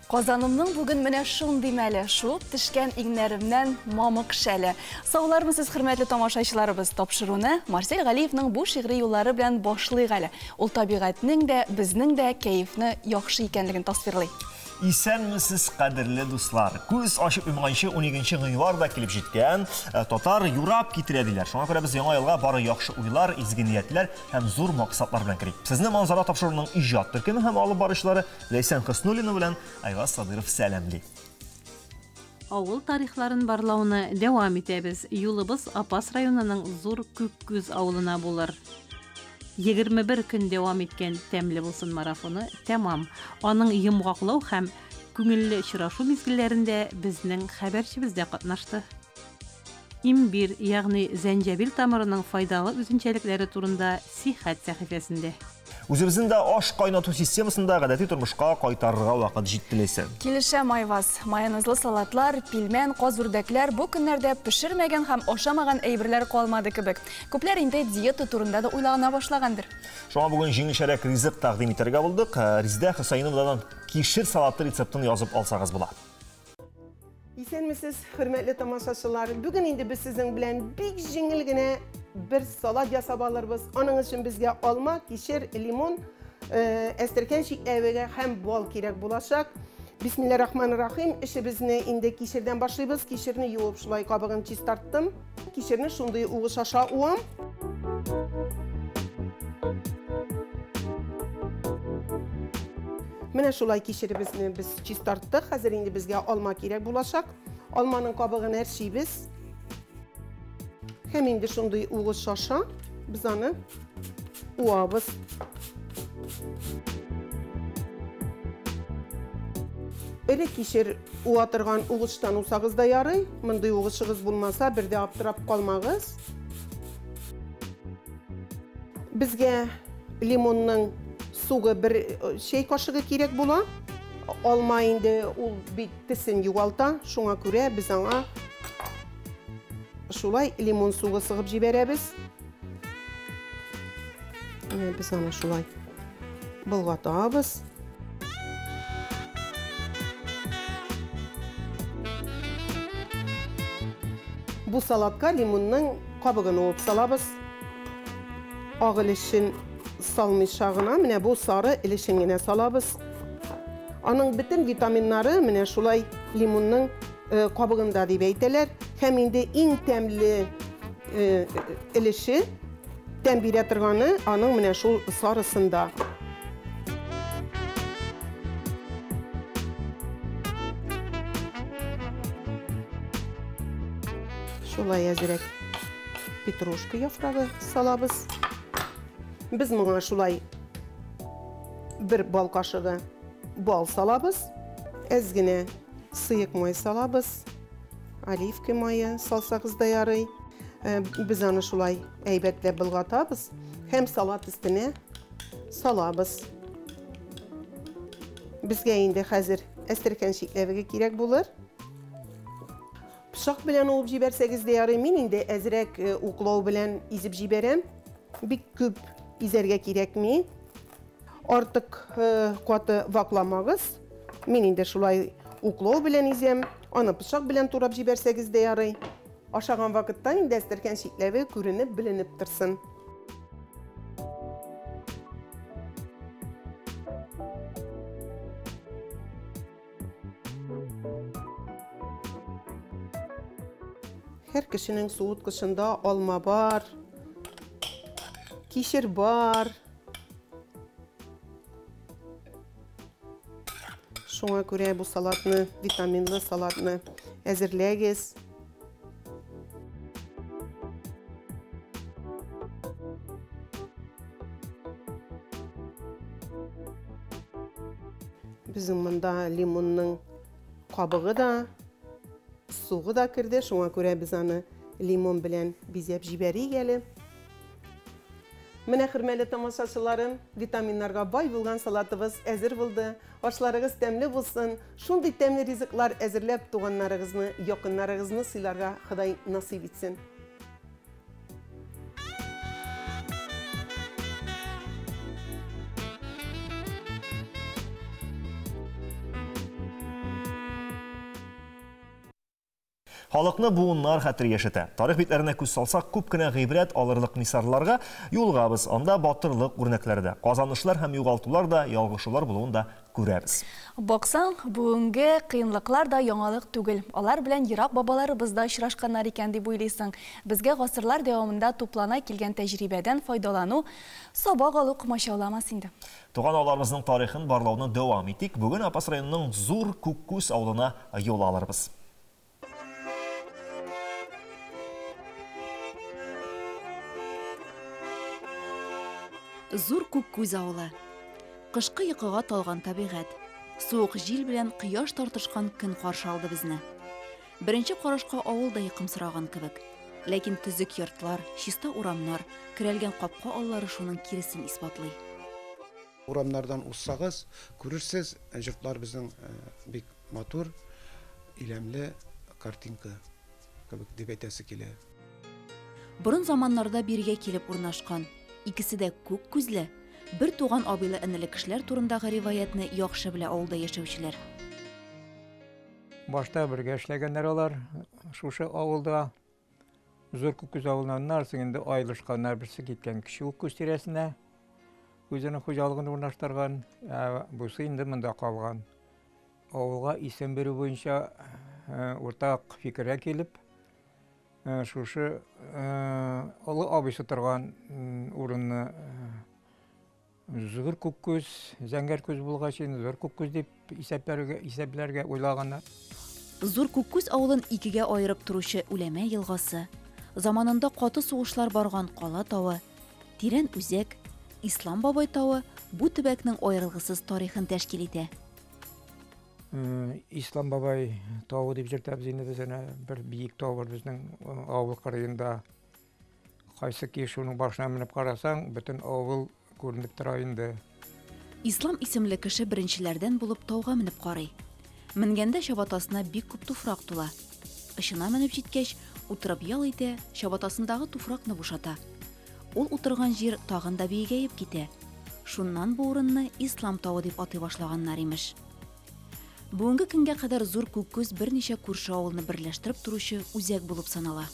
Qozanımның бүгін менә шундый мәле, шуып тишкән иңнәремнән мамык шәле. Саулармысыз, хөрмәтле тамашачыларыбыз, тапшыруны Марсель Галиевның бу шигъри юллары белән башлый әле. Ул табигатьнең дә, безнең дә кәефне яхшы икәнлеген тасвирлый. Исәнмесез, кадерле дуслар. Күз ачып йомганчы 12 гыйнварда килеп җиткән, татар юрап китерәдиләр. Шуңа күрә без яңа елга бары яхшы уйлар, изге ниятләр һәм зур максатлар белән кирик. Сезне манзара тапшыруның иҗат төркеме һәм алып барышлары Ләйсән Хөснуллина белән Айваз Садыров сәламли. Авыл тарихларын барлауны дәвам итәбез. Юлыбыз Апас районының зур Күккүз авылына булыр. 21 көн дәвам иткән тәмле булсын марафоны тәмам. Аның йомгаклау һәм күңелле очрашу мизгелләрендә безнең хәбәрчебез дә катнашты. Имбир, ягъни зәнҗәбил тамырының файдалы үзенчәлекләре турында Сихәт сәхифәсендә. Үзебезнең дә аш кайнату системасында гадәти тормышка кайтарырга вакыт җитте Ләйсән. Килешәм, Айваз. Майонезлы салатлар, пилмән, казүрдәкләр бу көннәрдә пешермәгән һәм ашамаган әйберләр калмады кебек. Күпләр инде диета турында да уйлагана башлагандыр. Шуңа бүген җиңелчәрәк ризык тәкъдим итәргә булдык. Резидә Хөсәйновадан кишер салаты рецептын язып алсагыз була. Исәнмесез, хөрмәтле тамашачылар. Бүген инде без сезнең белән бик җиңел генә bir salat yasab alırız. Onun için bizge alma, kişir, limon, estirken şiklevege hem bol kirek bulaşak. Bismillahirrahmanirrahim. İşimizni indi kişirden başlayız. Kişirini yuvup şulay kabığını çistarttım. Kişirini şunday uğuş aşağı uğam. Mene şulay kişirimizni biz çistarttık. Hazır indi bizge alma kirek bulaşak. Almanın kabığını her şey biz. Hem indi şunday uğuş aşağı. Biz onu uğabız. Öyle kişir uğatırgan uğuştan usağız da yarı. Mınday uğuşığız bulmasa bir de aptırap kalmağız. Bizge limonun suğu bir şey kaşığı kerek bula. Alma indi ul bittisin yuvalta. Şuna göre biz ona şulay limon suğu sığıp jiberəbiz. Biz ona şulay bulğatağız. Bu salatka limonun kabığını olup salabız. Ağ ilişin salmışağına, mine bu sarı ilişin yine salabız. Onun bütün vitaminleri mine şulay limonun kabığında deyip eyteler. Hem indi en temli ilişi tembir ettirganı onun mine şu sarısında. Şulay ezerek petruşka yaprağı salabız. Biz buna şulay bir bal kaşığı bal salabız. Ezgine sıyık may salabız. Olivka mayı salsağız da yarı. Biz onu şulay eybetle bulğatabız. Hem salat üstüne salabız. Bizge indi hazır estirken şiklevige kirek bulur. Pişak bilen olup jiberseniz de yarı min indi ezrek uklav bilen izip jiberem. Bir küp izerge kirek mi? Artık kuatı vaklamağız. Min indi şulay uklav bilen izem. Onu pişak bilen turap jiberseniz de yarı. Aşağıdan vakitte indi estirken şiklevi görünüp bilinip tırsın. Her kişinin soğutkuşunda alma var, kişir var. Şuna göre bu salatını, vitaminli salatını hazırlayacağız. Bizim bunda limonun kabığı da, suğu da kirdi. Şuna göre biz onu limon bilen bizep jiberi gelip. Mine hürmeli tamaşaçılarım, vitaminlarga bay bulgan salatımız hazır buldu. Aşlarınız temli bulsun. Şunday temli riziklar hazırlayıp tuğanlarınızı, yakınlarınızı silarga Xuday nasip etsin. Халыкны буыннар хәтер яшәтә. Тарих битләренә күз салсак, күп кенә гыйбрәт алырлык мисалларга юлгабыз. Анда батырлык үрнәкләре дә, казанышлар һәм югалтулар да, ялгышулар булуын да күрәбез. Баксаң, бүгенге кыенлыклар да яңалык түгел. Алар белән ерак бабаларыбыз да очрашканнар икән дип уйлыйсың. Безгә гасырлар дәвамында туплана килгән тәҗрибәдән файдалану, сабак алу комачауламас инде. Туган аларыбызның тарихын барлауны дәвам итик. Бүген Апас районының Зур Күккүз авылына юл алырбыз. Зур Күккүз авылы. Кышкы йокыга талган табигать. Суык җил белән кояш тартышкан көн каршы алды безне. Беренче карашка авыл да йокымсыраган кебек. Ләкин төзек йортлар, чиста урамнар, кирәлгән капка аллары шуның киресен исбатлый. Урамнардан уссагыз, күрерсез, йортлар безнең бик матур, илемле картинка кебек дип әйтәсе килә. Борын заманнарда биргә килеп урнашкан, икесе дә күк күзле, бер туган абыйлы энеле кешеләр турындагы риваятны яхшы белә авылда яшәүчеләр. Башта бергә эшләгәннәр алар, шушы авылда Зур Күккүз авылыннан нарсын инде айлышканнар, берсе киткән кече Күккүз тирәсенә, үзенең хуҗалыгын урнаштырган, бусы инде монда калган. Авылга исем берү буенча уртак фикергә килеп, шушы олы абыйсы торган урынны Зур Күккүз, Зәңгәр күз булгач инде Зур Күккүз дип исәпләргә уйлаганнар. Зур Күккүз авылын икегә аерып торучы Үләмә елгасы, заманында каты сугышлар барган Кала тавы, Тирән үзәк, Ислам бабай тавы бу төбәкнең аерылгысыз тарихын тәшкил итә. Ислам бабай тавы дип җыртабыз инде без бер биек тау бар безнең авыл кырыенда. Кайсы ки шуның башына менеп карасаң, бөтен авыл күренеп тора инде. Ислам исемле кеше беренчеләрдән булып тауга менеп карый. Менгәндә чабатасына бик күп туфрак тула. Ышына менеп җиткәч, утырып ял итә, чабатасындагы туфракны бушата. Ул утырган җир тагын да биегәеп китә. Шуннан бу урынны Ислам тавы дип атый башлаганнар имеш. Бүгенге көнгә кадәр Зур Күккүз берничә күрше авылны берләштереп торучы үзәк булып санала.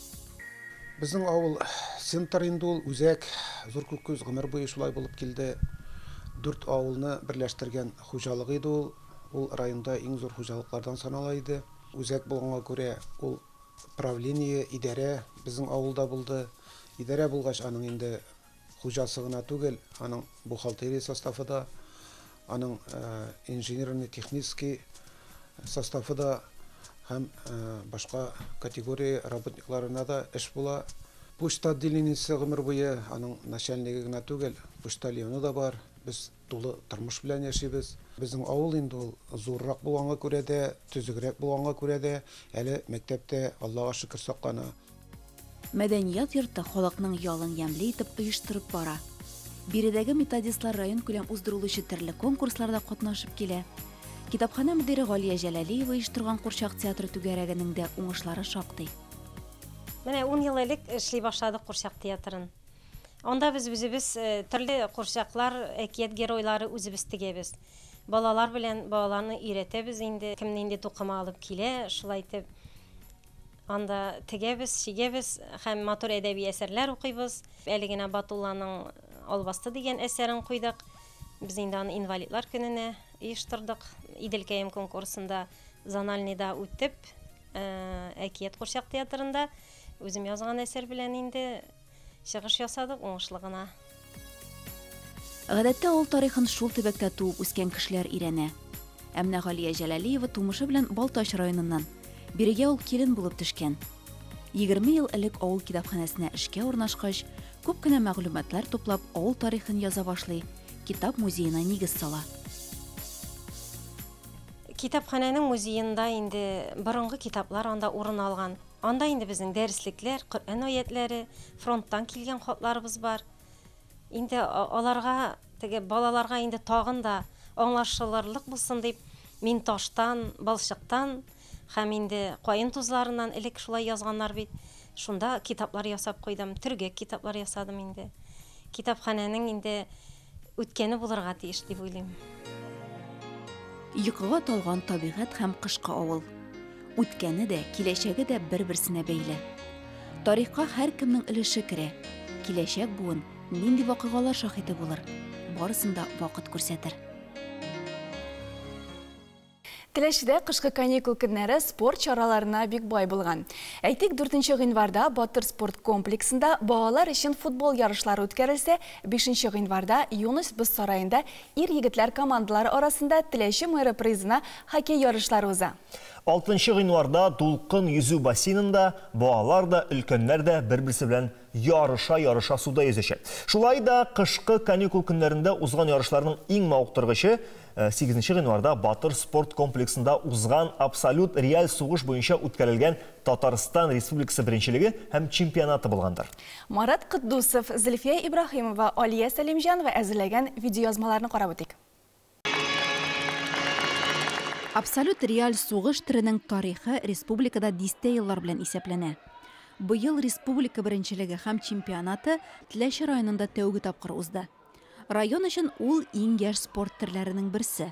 Безнең авыл центр инде ул үзәк, Зур Күккүз гомер буе шулай булып килде. 4 авылны берләштергән хуҗалык иде ул. Ул районда иң зур хуҗалыклардан санала иде. Үзәк булганга күрә ул правление, идарә безнең авылда булды. Идарә булгач аның инде хуҗасы гына түгел, аның бухгалтерия составы да, аның инженерно-технический составы да һәм башка категория работникларына да эш була. Почта отделениесе гомер буе аның начальнигы гына түгел, почтальоны да бар. Без тулы тормыш белән яшибез. Безнең авыл инде ул зуррак булганга күрә дә, төзегрәк булганга күрә дә, әле мәктәптә Аллага шөкер саклана. Мәдәният йорты халыкның ялын ямьле итеп оештырып бара. Биредәге методистлар район күләм уздырылучы төрле конкурсларда катнашып килә. Китапхана мөдире Галия Җәләлиева оештырган Курчак театры түгәрәгенең дә уңышлары шактый. Менә 10 ел элек эшли башладык Курчак театрын. Анда без үзебез төрле курчаклар, әкият геройлары үзебез тегәбез. Балалар белән балаларны өйрәтәбез инде, кемне инде тукыма алып килә, шулай итеп анда тегәбез, шигәбез һәм матур әдәби әсәрләр укыйбыз. Әле генә Батулланың Албасты дигән әсәрен куйдык. Без инде аны инвалидлар көненә оештырдык. Иделкәем конкурсында зональныйда үтеп, әкият Курчак театрында үзем язган әсәр белән инде чыгыш ясадык уңышлы гына. Гадәттә авыл тарихын шул төбәктә туып үскән кешеләр өйрәнә. Әмма Галия Җәләлиева тумышы белән Балтач районыннан, бирегә ул килен булып төшкән. 20 ел элек авыл китапханәсенә эшкә урнашкач, күп кенә мәгълүматлар туплап авыл тарихын яза башлый, китап музеена нигез сала. Китапханәнең музеенда инде борынгы китаплар анда урын алган. Анда инде безнең дәреслекләр, Коръән аятләре, фронттан килгән хатларыбыз бар. Инде аларга, теге балаларга инде тагын да аңлашылырлык булсын дип, мин таштан, балчыктан һәм инде кайын тузларыннан элек шулай язганнар бит. Шунда китаплар ясап куйдым, төргәк китаплар ясадым инде. Китапханәнең инде үткәне булырга тиеш дип уйлыйм. Йокыга талган табигать һәм кышкы авыл. үткәне дә, киләчәге дә бер-берсенә бәйле. Тарихка һәр кемнең өлеше керә. Киләчәк буын нинди вакыйгалар шаһиты булыр? Барысын да вакыт күрсәтер. Теләшедә кышкы каникул көннәре спорт чараларына бик бай булган. Әйтик, 4 гыйнварда Батыр спорт комплексында балалар өчен футбол ярышлары үткәрелсә, 5 гыйнварда Юнус Быз сараенда ир-егетләр командалары арасында Теләче мэры призына хоккей ярышлары уза. 6 гыйнварда Дулкын yüзү бассейнында балалар да, өлкәннәр дә бер-берсе белән ярыша суда yüзәчәк. Шулай да кышкы каникул көннәрендә узган ярышларның иң мавыктыргычы 8 гыйнварда Батыр спорт комплексында узган абсолют реаль сугыш буенча үткәрелгән Татарстан Республикасы беренчелеге һәм чемпионаты булгандыр. Марат Кыддусов, Зөлфия Ибрахимова, Алия Сәлимҗанова әзерләгән видеоязмаларны карап үтик. Абсолют реаль сугыш төренең тарихы республикада дистә еллар белән исәпләнә. Быел республика беренчелеге һәм чемпионаты Теләче районында тәүге тапкыр узды. Район өчен ул иң яшь спорт төрләренең берсе.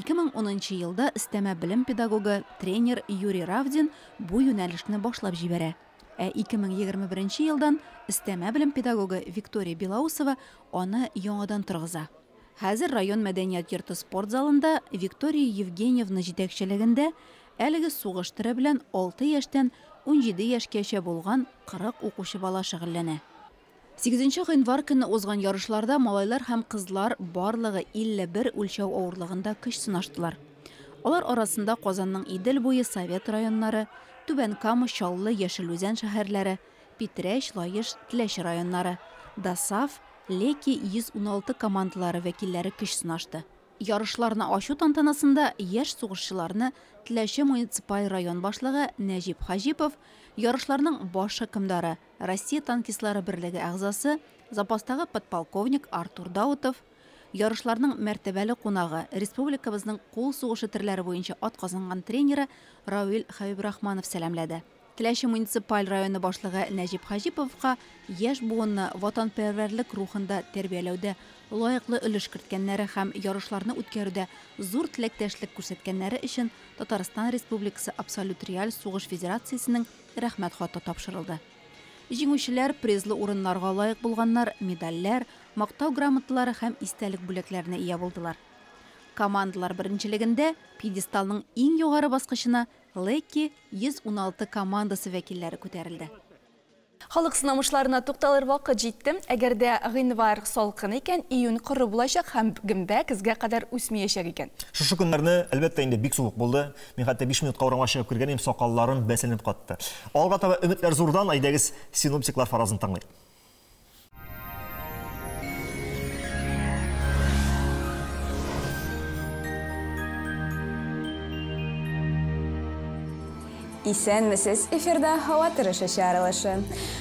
2010 елда өстәмә белем педагогы тренер Юрий Равдин бу юнәлешне башлап җибәрә. 2021 елдан өстәмә белем педагогы Виктория Белоусова аны яңадан торгыза. Хәзер район мәдәният йорты спорт залында Виктория Евгеньевна җитәкчелегендә әлеге сугыш төрә белән 6 яшьтән 17 яшькәчә булган 40 укучы бала шөгыльләнә. 8 гыйнвар көнне узган ярышларда малайлар һәм кызлар барлыгы 51 үлчәү авырлыгында көч сынаштылар. Алар арасында Казанның Идел буе Совет районнары, Түбән Кама, Чаллы, Яшелүзән шәһәрләре, Питрәч, Лаеш, Теләче районнары, Дасаф, Леки 116 командалары вәкилләре көч сынашты. Ярышларны ачу тантанасында яшь сугышчыларны Теләче муниципаль район башлыгы Нәҗип Хәҗипов, ярышларның баш хакимдары Россия танкистлары берлеге әгъзасы запастагы подполковник Артур Даутов, ярышларның мәртәбәле кунагы республикабызның кул сугышы төрләре буенча атказанган тренеры Равил Хәбибрахманов сәламләде. Теләче муниципаль районы башлыгы Нәҗип Хәҗиповка яшь буынны ватанпәрвәрлек рухында тәрбияләүдә лаеклы өлеш керткәннәре һәм ярышларны үткәрүдә зур теләктәшлек күрсәткәннәре өчен Татарстан Республикасы Абсолют реаль сугыш федерациясенең рәхмәт хаты тапшырылды. Җиңүчеләр призлы урыннарга лаек булганнар медальләр, мактау грамоталары һәм истәлек бүләкләренә ия булдылар. Командалар беренчелегендә пьедесталның иң югары баскычына Леки 116 командасы вәкилләре күтәрелде. Халык сынамышларына тукталыр вакыт җитте. Әгәрдә гыйнвар салкын икән, июнь коры булачак һәм гөмбә көзгә кадәр үсмәячәк икән. Шушы көннәрне әлбәттә инде бик суык булды. Мин хәтта 5 минутка урамга чыгып кергәнем, сакалларым бәсенеп катты. Алга таба өметләр зурдан, әйдәгез синоптиклар фаразын тыңлыйк. Исәнмесез, эфирда һава торышы чаралышы.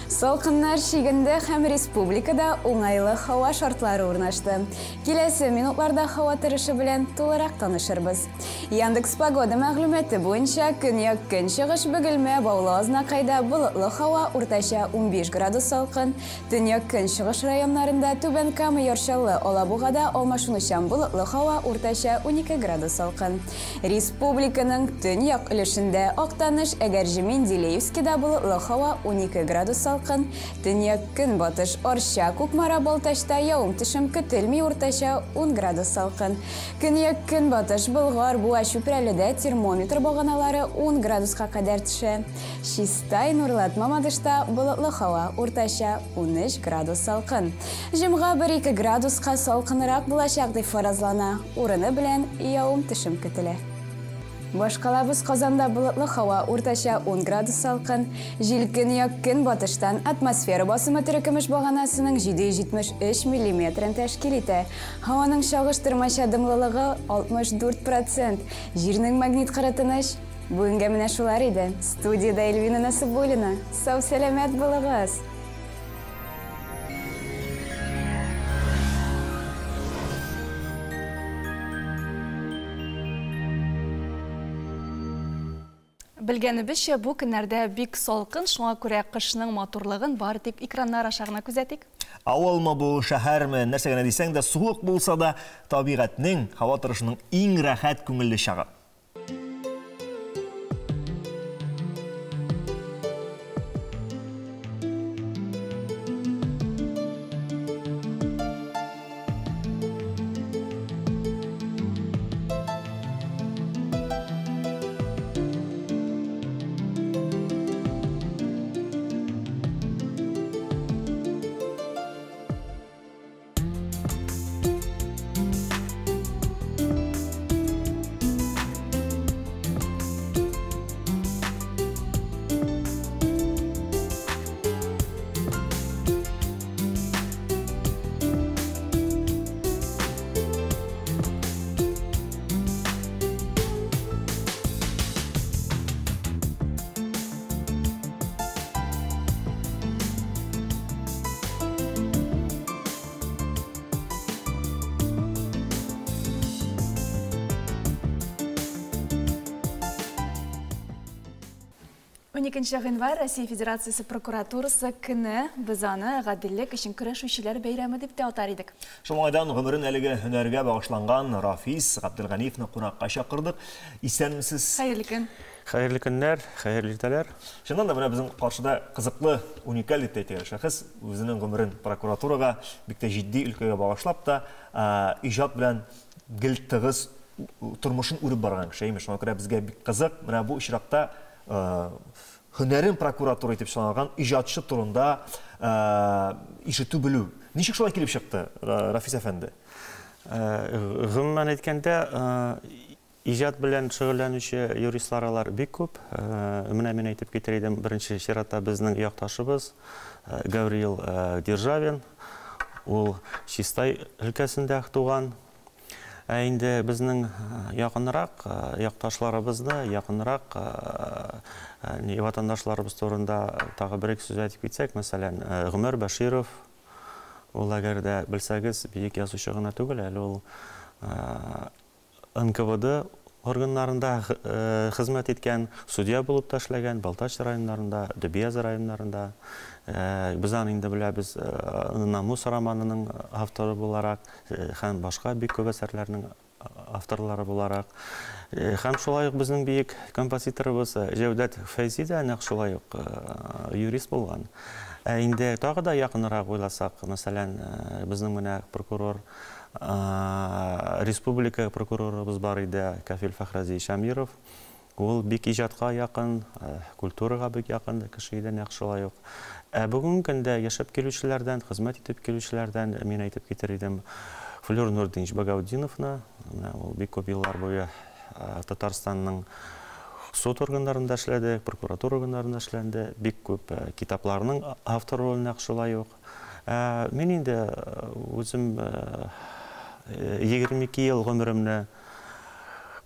Салкыннар шигендә һәм республикада уңайлы һава шартлары урнашты. Киләсе минутларда һава торышы белән тулырак танышырбыз. Яндекс погода мәгълүматы буенча көньяк көнчыгыш Бөгелмә, Баулы Азнакайда болытлы һава уртача 15 градус салкын, төньяк көнчыгыш районнарында Түбән Кама, Ярчаллы, Алабугада алмашынучан болытлы һава уртача 12 градус салкын. Республиканың төньяк өлешендә Актаныш, Әгәрҗемин, Дилеевскида болытлы һава 12 градус салкын, төньяк көнбатыш Арча, Кукмара, Балтачта явым-төшем көтелми уртача 10 градус салкын. Көньяк көнбатыш Болгар, Буа, Чүпрәледә термометр баганалары 10 градуска кадәр төшә. Чистай, Нурлат, Мамадышта болытлы һава уртача 13 градус салкын. Җомга 1-2 градуска салкынрак булачак дип фаразлана. Урыны белән явым-төшем көтелә. Башкалабыз Казанда болытлы һава уртача 10 градус салкын. Җил көньяк көнбатыштан атмосфера басымы төркемеш баганасының 773 мм тәшкил итә. Һаваның чагыштырмача дымлылыгы 64%. Җирнең магнит кырытыныш бүгенгә менә шулар иде. Студияда Эльвина Насыбуллина. Сау сәламәт булыгыз. Белгәнебезчә, бу көннәрдә бик салкын, шуңа күрә кышның матурлыгын бары тик экраннар аша гына күзәтик. Авылмы бу, шәһәрме, нәрсә генә дисәң дә, суык булса да, табигатьнең, һава торышының иң рәхәт күңелле чагы. 12 гыйнвар Россия Федерациясы прокуратурасы көне без аны гаделлек өчен көрәшүчеләр бәйрәме дип тә атар идек. Шулайдан гомерен әлеге һөнәргә багышланган Рафис Габделганиевны кунакка чакырдык. Исәнмесез? Хәерле көн. Хәерле көннәр, хәерле иртәләр. Шуннан да менә безнең каршыда кызыклы, уникаль дип әйтергә шәхес үзенең гомерен прокуратурага бик тә җитди өлкәгә багышлап та иҗат белән гел тыгыз тормышын үреп барган кеше. Шуңа күрә безгә бик кызык. Менә бу очракта һөнәрен прокуратура итеп саналган иҗатчы турында ишетү белү. Ничек шулай килеп чыкты, Рафис әфәнде? Гомумән әйткәндә, иҗат белән шөгыльләнүче юристлар бик күп. Менә мин әйтеп китер идем, беренче чиратта безнең якташыбыз Гавриил Державин. Ул Чистай өлкәсендә туган. Инде безнең якынрак якташларыбызны, якынрак ватандашларыбыз турында тагы бер сүз әйтеп китсәк, мәсәлән, Гомер Баширов, ул әгәр дә белсәгез, бик язучы гына түгел, әле ул НКВД органнарында хезмәт иткән, судья булып та эшләгән, Балтач районнарында, Дөбияз районнарында. Без аны инде беләбез, Намус романының авторы буларак, һәм башка бик күп әсәрләрнең авторлары буларак. Һәм шулай ук безнең бик композиторыбыз Җәүдәт Фәйзи дә нәкъ шулай ук юрист булган. Инде тагы да якынрак уйласак, мәсәлән, безнең менә прокурор, республика прокурорыбыз бар иде, Кафил Фәхрази Шамиров. Ул бик иҗатка якын, культурага бик якын кеше иде, нәкъ шулай ук. Бүгенге көндә яшәп килүчеләрдән, хезмәт итеп килүчеләрдән мин әйтеп китер идем Флюр Нурдинч Багаудиновны. Ул бик күп еллар буе Татарстанның суд органнарында эшләде, прокуратура органнарында эшләнде, бик күп китапларның авторы нәкъ шулай ук. Мин инде үзем 22 ел гомеремне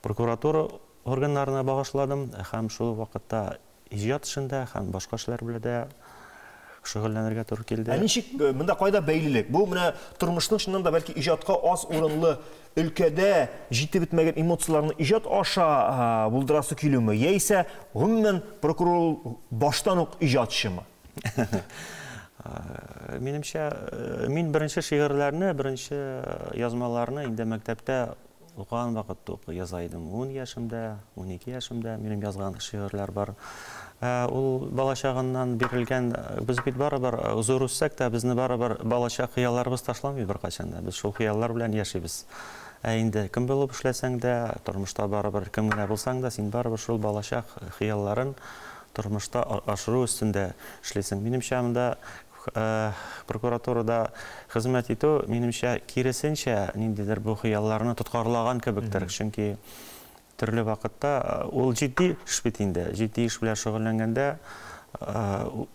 прокуратура органнарына багышладым, һәм шул вакытта иҗат эшендә һәм башка эшләр белән дә шөгыльләнергә туры килде. Ничек монда кайда бәйлелек? Бу менә тормышның чыннан да бәлки иҗатка аз урынлы өлкәдә җитеп бетмәгән эмоцияларны иҗат аша булдырасы килүме, яисә гомумән прокурор баштан ук иҗатчымы? Минемчә, мин беренче шигырьләрне, беренче язмаларны инде мәктәптә укыган вакытта ук яза идем. 10 яшымда, 12 яшымда минем язган шигырьләр бар. Ул балачагыннан бирелгән, без бит барыбер зур үссәк тә, безне барыбер балачак хыялларыбыз ташламый беркайчан да. Без шул хыяллар белән яшибез. Инде кем булып эшләсәң дә, тормышта барыбер кем генә булсаң да, син барыбер шул балачак хыялларын тормышта ашыру өстендә эшлисең. Минемчә, монда прокуратурада хезмәт итү, минемчә, киресенчә ниндидер бу хыялларны тоткарлаган кебектер. Чөнки төрле вакытта ул җитди эш бит инде. Җитди эш белән шөгыльләнгәндә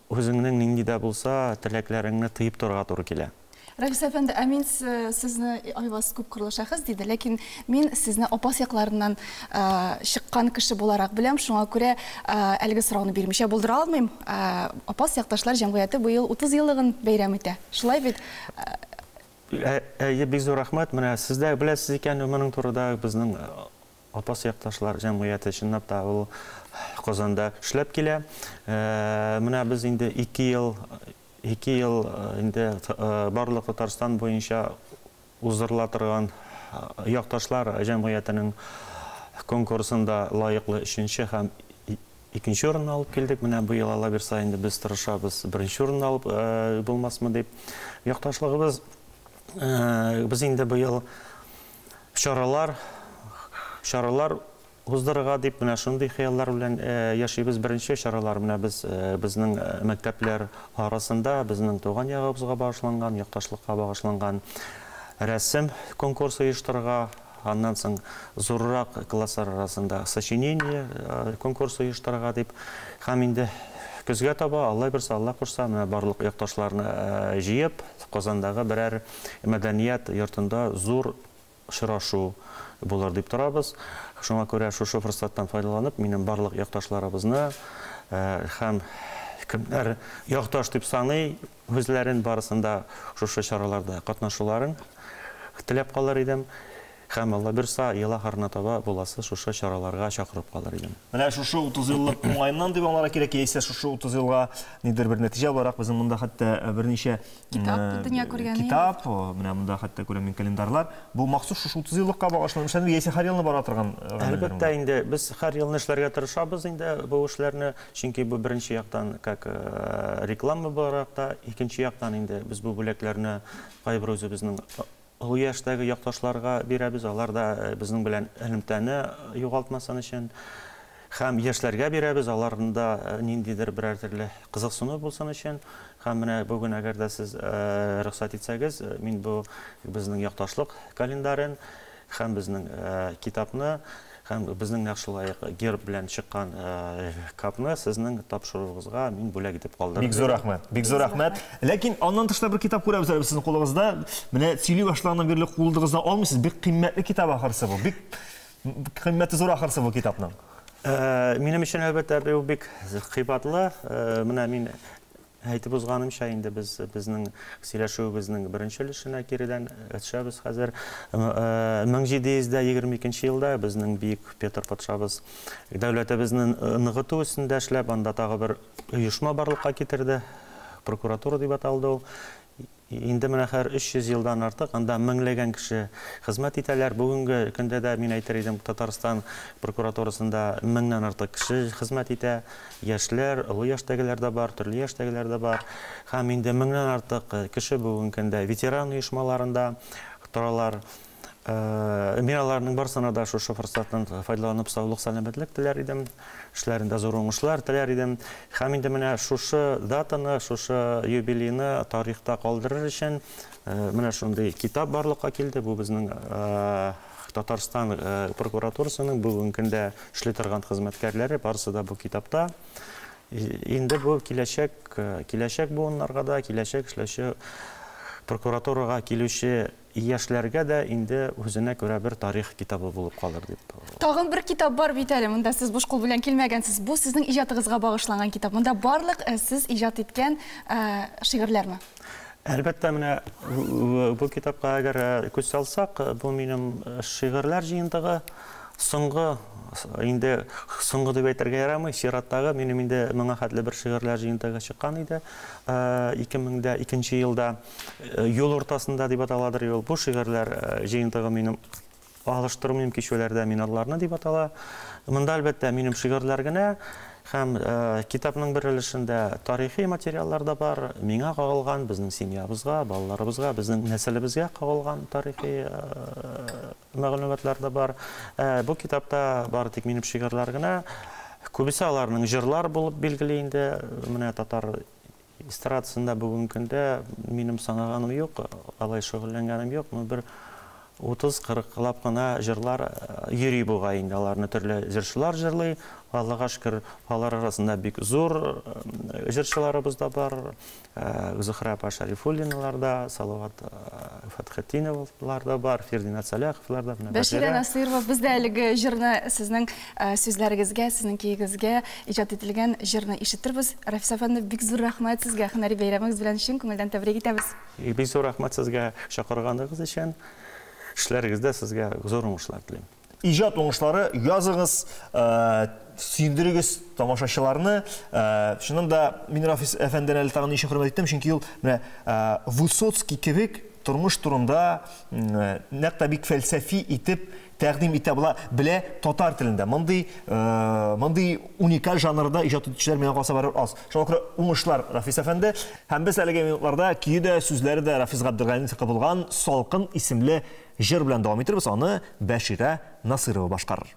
үзеңнең нинди дә булса теләкләреңне тыеп торырга туры килә. Рафис әфәнде, мин сезне айваз күп кырлы шәхес диде, ләкин мин сезне апас якларыннан чыккан кеше буларак беләм, шуңа күрә әлеге сорауны бирмичә булдыра алмыйм. Апас якташлар җәмгыяте быел 30 еллыгын бәйрәм итә. Шулай бит? Бик зур рәхмәт. Менә сез дә беләсез икән, моның турында безнең апас якташлар җәмгыяте чынлап та ул Казанда эшләп килә. Менә без инде 2 ел инде барлык Татарстан буенча уздырыла торган якташлар җәмгыятенең конкурсында лаеклы 3нче һәм 2нче урынны алып килдек. Менә бу ел Алла бирсә инде без тырышабыз 1нче урынны алып булмасмы дип. Якташлыгыбыз без инде бу ел чаралар уздырырга дип менә шундый хыяллар белән яшибез. Беренче чаралар менә безнең мәктәпләр арасында безнең туган ягыбызга багышланган, якташлыкка багышланган рәсем конкурсы оештырырга, аннан соң зуррак класслар арасында сочинение конкурсы оештырырга дип, һәм инде көзгә таба Алла бирсә, Алла кушса, менә барлык якташларны җыеп Казандагы берәр мәдәният йортында зур очрашу булыр дип торабыз. Шуңа күрә шушы форсаттан файдаланып, минем барлык якташларыбызны һәм кемнәр якташ дип саный, үзләрен барысында шушы чараларда катнашуларын теләп калыр идем. Һәм Алла бирсә, ел ахырына таба буласы шушы чараларга чакырып калыр идем. Менә шушы 30 еллык уңайыннан дип аңларга кирәк, яисә шушы 30 елга нидер бер нәтиҗә барак безнең монда хәтта берничә Китап дөнья күргәне. Китап, менә монда хәтта күрәм мин календарьлар. Бу махсус шушы 30 еллыкка багышланган, яисә һәр елны бара торган. Әлбәттә инде без һәр ел эшләргә тырышабыз инде бу эшләрне, чөнки бу беренче яктан как реклама барак та, икенче яктан инде без бу бүләкләрне кайбер үзебезнең ул яшьтәге якташларга бирәбез, алар да безнең белән элемтәне югалтмасын өчен. Һәм яшьләргә бирәбез, аларында ниндидер берәр төрле кызыксыну булсын өчен. Һәм менә бүген әгәр дә сез рөхсәт итсәгез, мин бу безнең якташлык календарен һәм безнең китапны һәм безнең нәкъшулай герб белән чыккан капны сезнең тапшыруыгызга мин бүләк итеп калдырдым. Бик зур рәхмәт. Бик зур рәхмәт. Ләкин аннан тышта бер китап күрәбез әле сезнең кулыгызда. Менә сөйли башлаганнан бирле кулыгызда алмыйсыз. Бик кыйммәтле китап ахырсы бу. Бик кыйммәте зур ахырсы бу китапның. Минем өчен әлбәттә бу бик кыйбатлы. Менә мин әйтеп узганымча инде безнең сөйләшүебезнең беренче өлешенә киридән төшәбез хәзер. 1722 елда безнең бик Петр патшабыз дәүләтебезне ныгыту өстендә эшләп, анда тагы бер оешма барлыкка китерде. Прокуратура дип аталды ул. Инде менә һәр 300 елдан артык анда меңләгән кеше хезмәт итәләр. Бүгенге көндә дә мин әйтер идем, Татарстан прокуратурасында 1000-нан артык кеше хезмәт итә. Яшьләр, олы яшьтәгеләр дә бар, төрле яшьтәгеләр дә бар. Һәм инде 1000-нан артык кеше бүгенге көндә ветеран оешмаларында торалар. Мин аларның барсына да шушы форсаттан файдаланып саулык, сәламәтлек теләр идем. Эшләрендә зур уңышлар теләр идем. Һәм инде менә шушы датаны, шушы юбилейны тарихта калдырыр өчен менә шундый китап барлыкка килде. Бу безнең Татарстан прокуратурасының бүгенге көндә эшли торган хезмәткәрләре барысы да бу китапта. Инде бу киләчәк буыннарга да, киләчәк эшләүче прокуратурага килүче яшьләргә дә инде үзенә күрә бер тарих китабы булып калыр дип. Тагын бер китап бар бит әле, монда сез буш кул белән килмәгәнсез. Бу сезнең иҗатыгызга багышланган китап. Монда барлык сез иҗат иткән шигырьләрме? Әлбәттә, менә бу китапка әгәр күз салсак, бу минем шигырьләр җыентыгы. Соңгы инде соңгы дип әйтергә ярамый, чираттагы минем инде 1000 хәтле бер шигырьләр җыентыгы чыккан иде. 2002 елда юл ортасында дип аталадыр юл. Бу шигырьләр җыентыгы минем алыштырмыйм кичәләрдә миналарны дип атала. Монда әлбәттә минем шигырьләр генә һәм китапның бер өлешендә тарихи материаллар да бар. Миңа кагылган, безнең семьябызга, балаларыбызга, безнең нәселебезгә кагылган тарихи мәгълүматлар да бар. Бу китапта бары тик минем шигырьләр генә. Күбесе аларның җырлар булып билгеле инде. Менә татар эстрадасында бүгенге көндә минем санаганым юк, алай шөгыльләнгәнем юк. Бер 30-40 кына җырлар йөри буга инде. Аларны төрле җырчылар җырлый. Аллага шөкер, алар арасында бик зур җырчыларыбыз да бар. Зөһрә апа Шарифуллиналар да, Салават Фатхетдиновлар да бар, Фердинат Саляховлар да. Бәширә Насырова, без дә әлеге җырны сезнең сүзләрегезгә, сезнең киегезгә иҗат ителгән җырны ишетербез. Рафис әфәнде, бик зур рәхмәт сезгә. Һөнәри бәйрәмегез белән чын күңелдән тәбрик итәбез. Бик зур рәхмәт сезгә чакырганыгыз өчен. Эшләрегездә сезгә зур уңышлар телим. İcat oңышлары языгыз, сөйіндірігіз тамашашыларны. Шынын да мен Рафис әфәнден әлі тағын ешін хөрмәт еттім, чөнки ул Высоцкий кебек тормыш турында нәкъ бик фәлсәфи итеп тәкъдим итә була белә татар телендә. Мондый уникаль жанрда иҗат итүчеләр менә калса барыр аз. Шуңа күрә уңышлар Рафис әфәнде. Һәм без әлеге минутларда көе дә, сүзләре дә Рафис Габделганиевка булган Салкын исемле җыр белән дәвам итәрбез. Аны Бәширә Насырова башкарыр.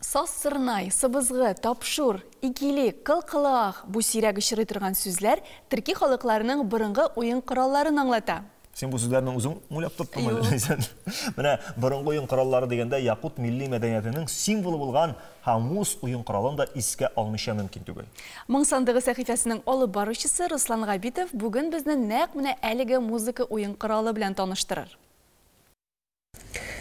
Сас сырнай, сыбызғы, тапшур, игили, кыл-кылақ бу сирәгі шырый тұрған сүзләр Түрки халыкларының бұрынғы ойын құралларын аңлата. Сен бұл сүздерінің ұзын мұлап тұттың мөлейсен. Міне, бұрынғы ойын құраллары дегенде Якут милли мәдениетінің символы болған хамус ойын құралын да иске алмыша мөмкин түгел. Мың сандығы сәхифәсінің олы барушысы Руслан Ғабитов бүгін біздің нәқ міне әлігі музыка ойын құралы білән таныштырыр.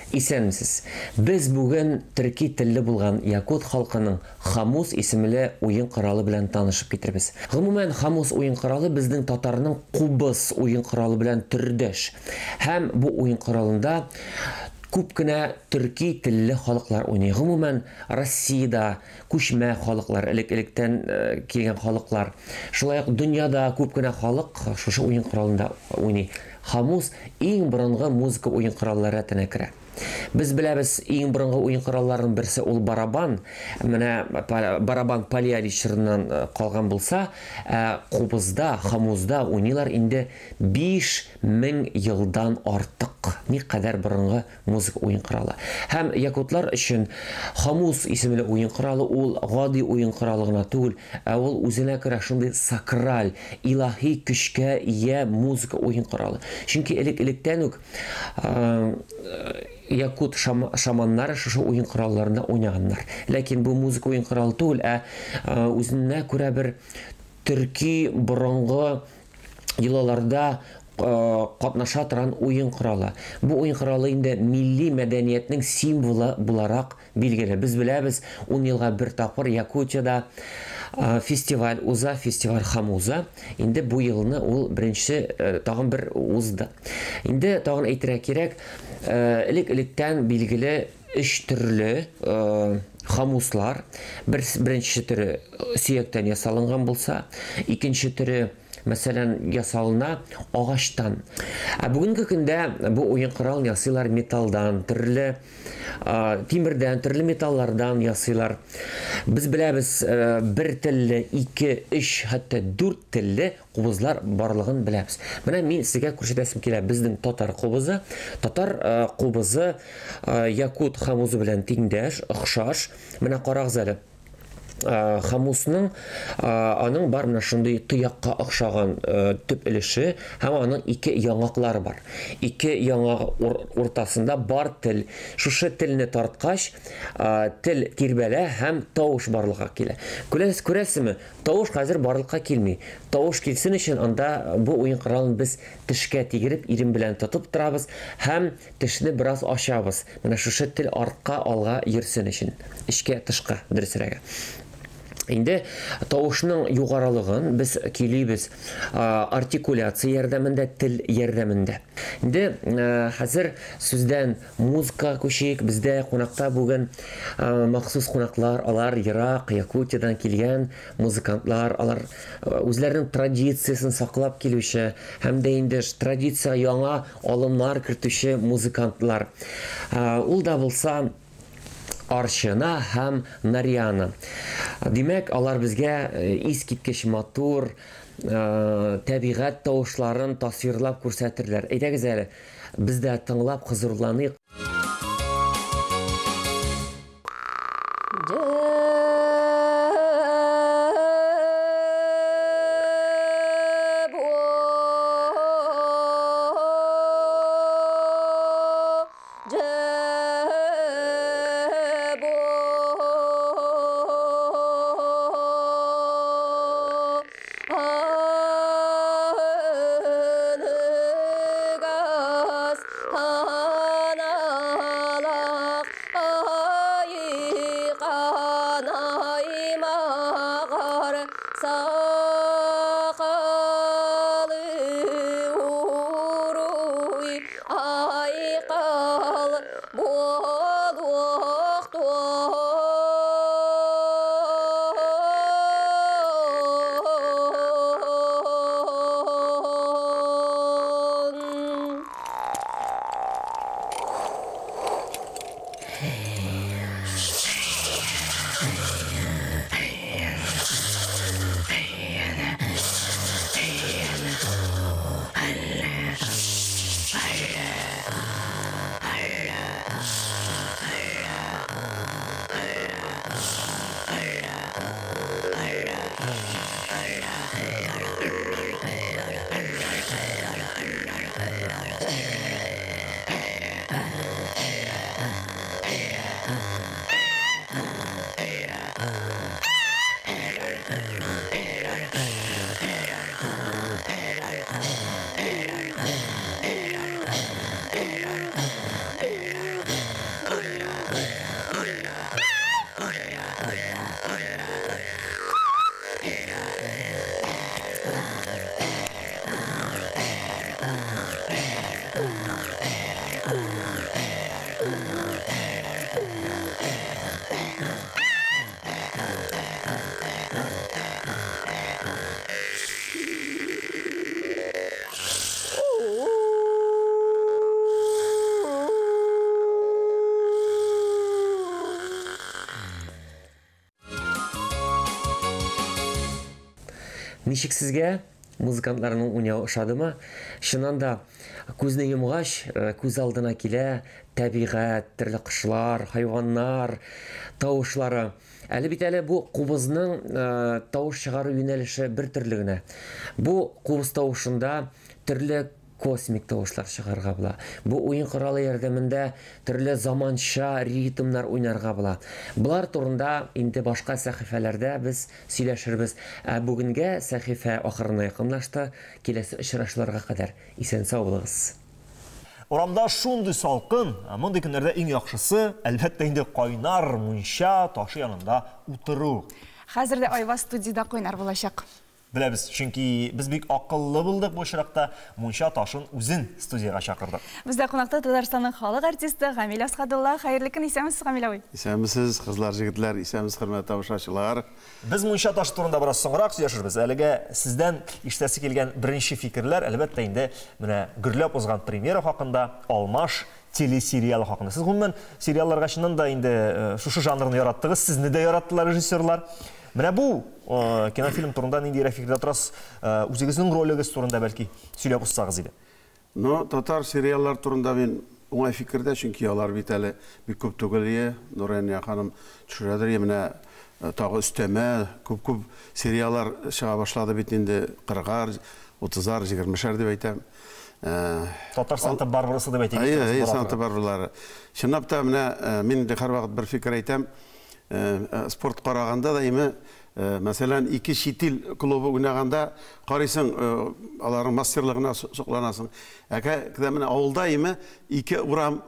Исәнмесез. Біз бүгін түрки тілі булган Якут халқының хамус исемле ойын құралы белән танышып китербез. Гомумән, хамус ойын құралы безнең татарның кубыз ойын құралы белән төрдәш. Һәм бу ойын құралында күп кенә түрки телле халыклар уйный. Гомумән, Россиядә күчмә халыклар, элек-электән килгән халыклар. Шулай ук дөньяда күп кенә халык шушы ойын құралында уйный. Хамус иң борынгы музыка ойын құраллары рәтенә керә. Biz bilәбез, иң борынгы ойын коралларының берсе ул барабан. Менә барабан палеолит чорыннан калган булса, кубызда, хамузда уйныйлар инде 5000 елдан артык. Никадәр борынгы музыка ойын коралы. Һәм якутлар өчен хамуз исемле ойын коралы ул гади ойын коралы гына түгел, ул үзенә керә шундый сакраль, илаһи көчкә ия музыка ойын коралы. Чөнки элек-электән үк Якут шаманнары шушы ойын коралларында уйнаганнар. Ләкин бу музыка ойын коралы түгел, үзенә күрә бер төрки борынгы елларда катнаша торган ойын коралы. Бу ойын коралы инде милли мәдәниятның символы буларак билгеле. Без беләбез, 10 елга бер тапкыр Якутиядә фестиваль уза, фестиваль хамуза. Инде бу елны ул беренче тагын бер узды. Инде тагын әйтергә кирәк, элек-электән билгеле 3 төрле хамуслар. Беренче төре сөяктән ясалынган булса, икенче төре мәсәлән ясалына агачтан. Бүгенге көндә бу ойын коралын ясыйлар металлдан, төрле тимердән, төрле металлардан ясыйлар. Без беләбез, бер телле, 2, 3, хәтта 4 телле кубызлар барлыгын беләбез. Менә мин сезгә күрсәтәсем килә безнең татар кубызы. Татар кубызы Якут хамузы белән тиңдәш, охшаш. Менә карагыз әле. Хамусның аның бар менә шундый тоякка охшаган төп өлеше һәм аның 2 яңаклары бар. 2 яңак ортасында бар тел. Шушы телне тарткач, тел тирбәлә һәм тавыш барлыкка килә. Күрәсезме? Тавыш хәзер барлыкка килми. Тавыш килсен өчен анда бу ойын коралын без тешкә тигереп, ирем белән тотып торабыз һәм тешне бераз ачабыз. Менә шушы тел артка алга йөрсен өчен. Эчкә тышка дөресрәге. Инде тавышның югарылыгын без килибез артикуляция ярдәмендә, тел ярдәмендә. Инде хәзер сүздән музыка күчик, бездә кунакта бүген махсус кунаклар, алар Ирак, Якутиядан килгән музыкантлар, алар үзләренең традициясын саклап килүче һәм дә инде традиция яңа алымнар кертүче музыкантлар. Ул да булса Арчына һәм Нарьяна. Димәк, алар безгә искиткеч матур табигать тавышларын тасвирлап күрсәтерләр. Әйтәгез әле, без дә тыңлап хозурланыйк. Ничек сезгә музыкантларның уйнауы ошадымы? Шуннан да күзне йомгач, күз алдына килә табигать, төрле кошлар, хайваннар, тавышлары. Әле бит әле бу кубызның тавыш чыгару юнәлеше бер төрле генә. Бу кубыз тавышында төрле космик тавышлар чыгарга була. Бу уен коралы ярдәмендә төрле заманча ритмнар уйнарга була. Булар турында инде башка сәхифәләрдә без сөйләшербез. Ә бүгенгә сәхифә ахырына якынлашты. Киләсе очрашуларга кадәр исән сау булыгыз. Урамда шундый салкын, мондый көннәрдә иң яхшысы әлбәттә инде кайнар мунча ташы янында утыру. Хәзер дә Айва студияда кайнар булачак. Беләбез, чөнки без бик акыллы булдык бу очракта, мунча ташын үзен студияга чакырдык. Бездә кунакта Татарстанның халык артисты Гамил Асхадулла. Хәерле көн, исәнмесез, Гамил абый? Исәнмесез, кызлар, җегетләр, исәнмесез, хөрмәтле тамашачылар. Без мунча ташы турында бераз соңрак сөйләшербез. Әлегә сездән ишетәсе килгән беренче фикерләр әлбәттә инде менә гөрләп узган премьера хакында, Алмаш телесериалы хакында. Сез гомумән сериалларга чыннан да инде шушы жанрны яраттыгыз, сезне дә яраттылар режиссерлар. Менә бу кинофильм турында ниндирәк фикердә торасыз, үзегезнең ролегез турында бәлки сөйләп узсагыз иде. Ну, татар сериаллар турында мин уңай фикердә, чөнки алар бит әле бик күп түгел, Нурания ханым төшерәдер, менә тагы өстәмә күп сериаллар чыга башлады бит инде 40-ар, 30-ар, 20-шәр дип әйтәм. Татар Санта-Барбарасы дип әйтик. Санта-Барбаралары. Чынлап та менә мин инде һәрвакыт бер фикер әйтәм. Спорт караганда да име, мәсәлән, ике читил клубы уйнаганда карыйсың, аларның мастерлыгына сокланасың. Әкә менә авылда име, ике урам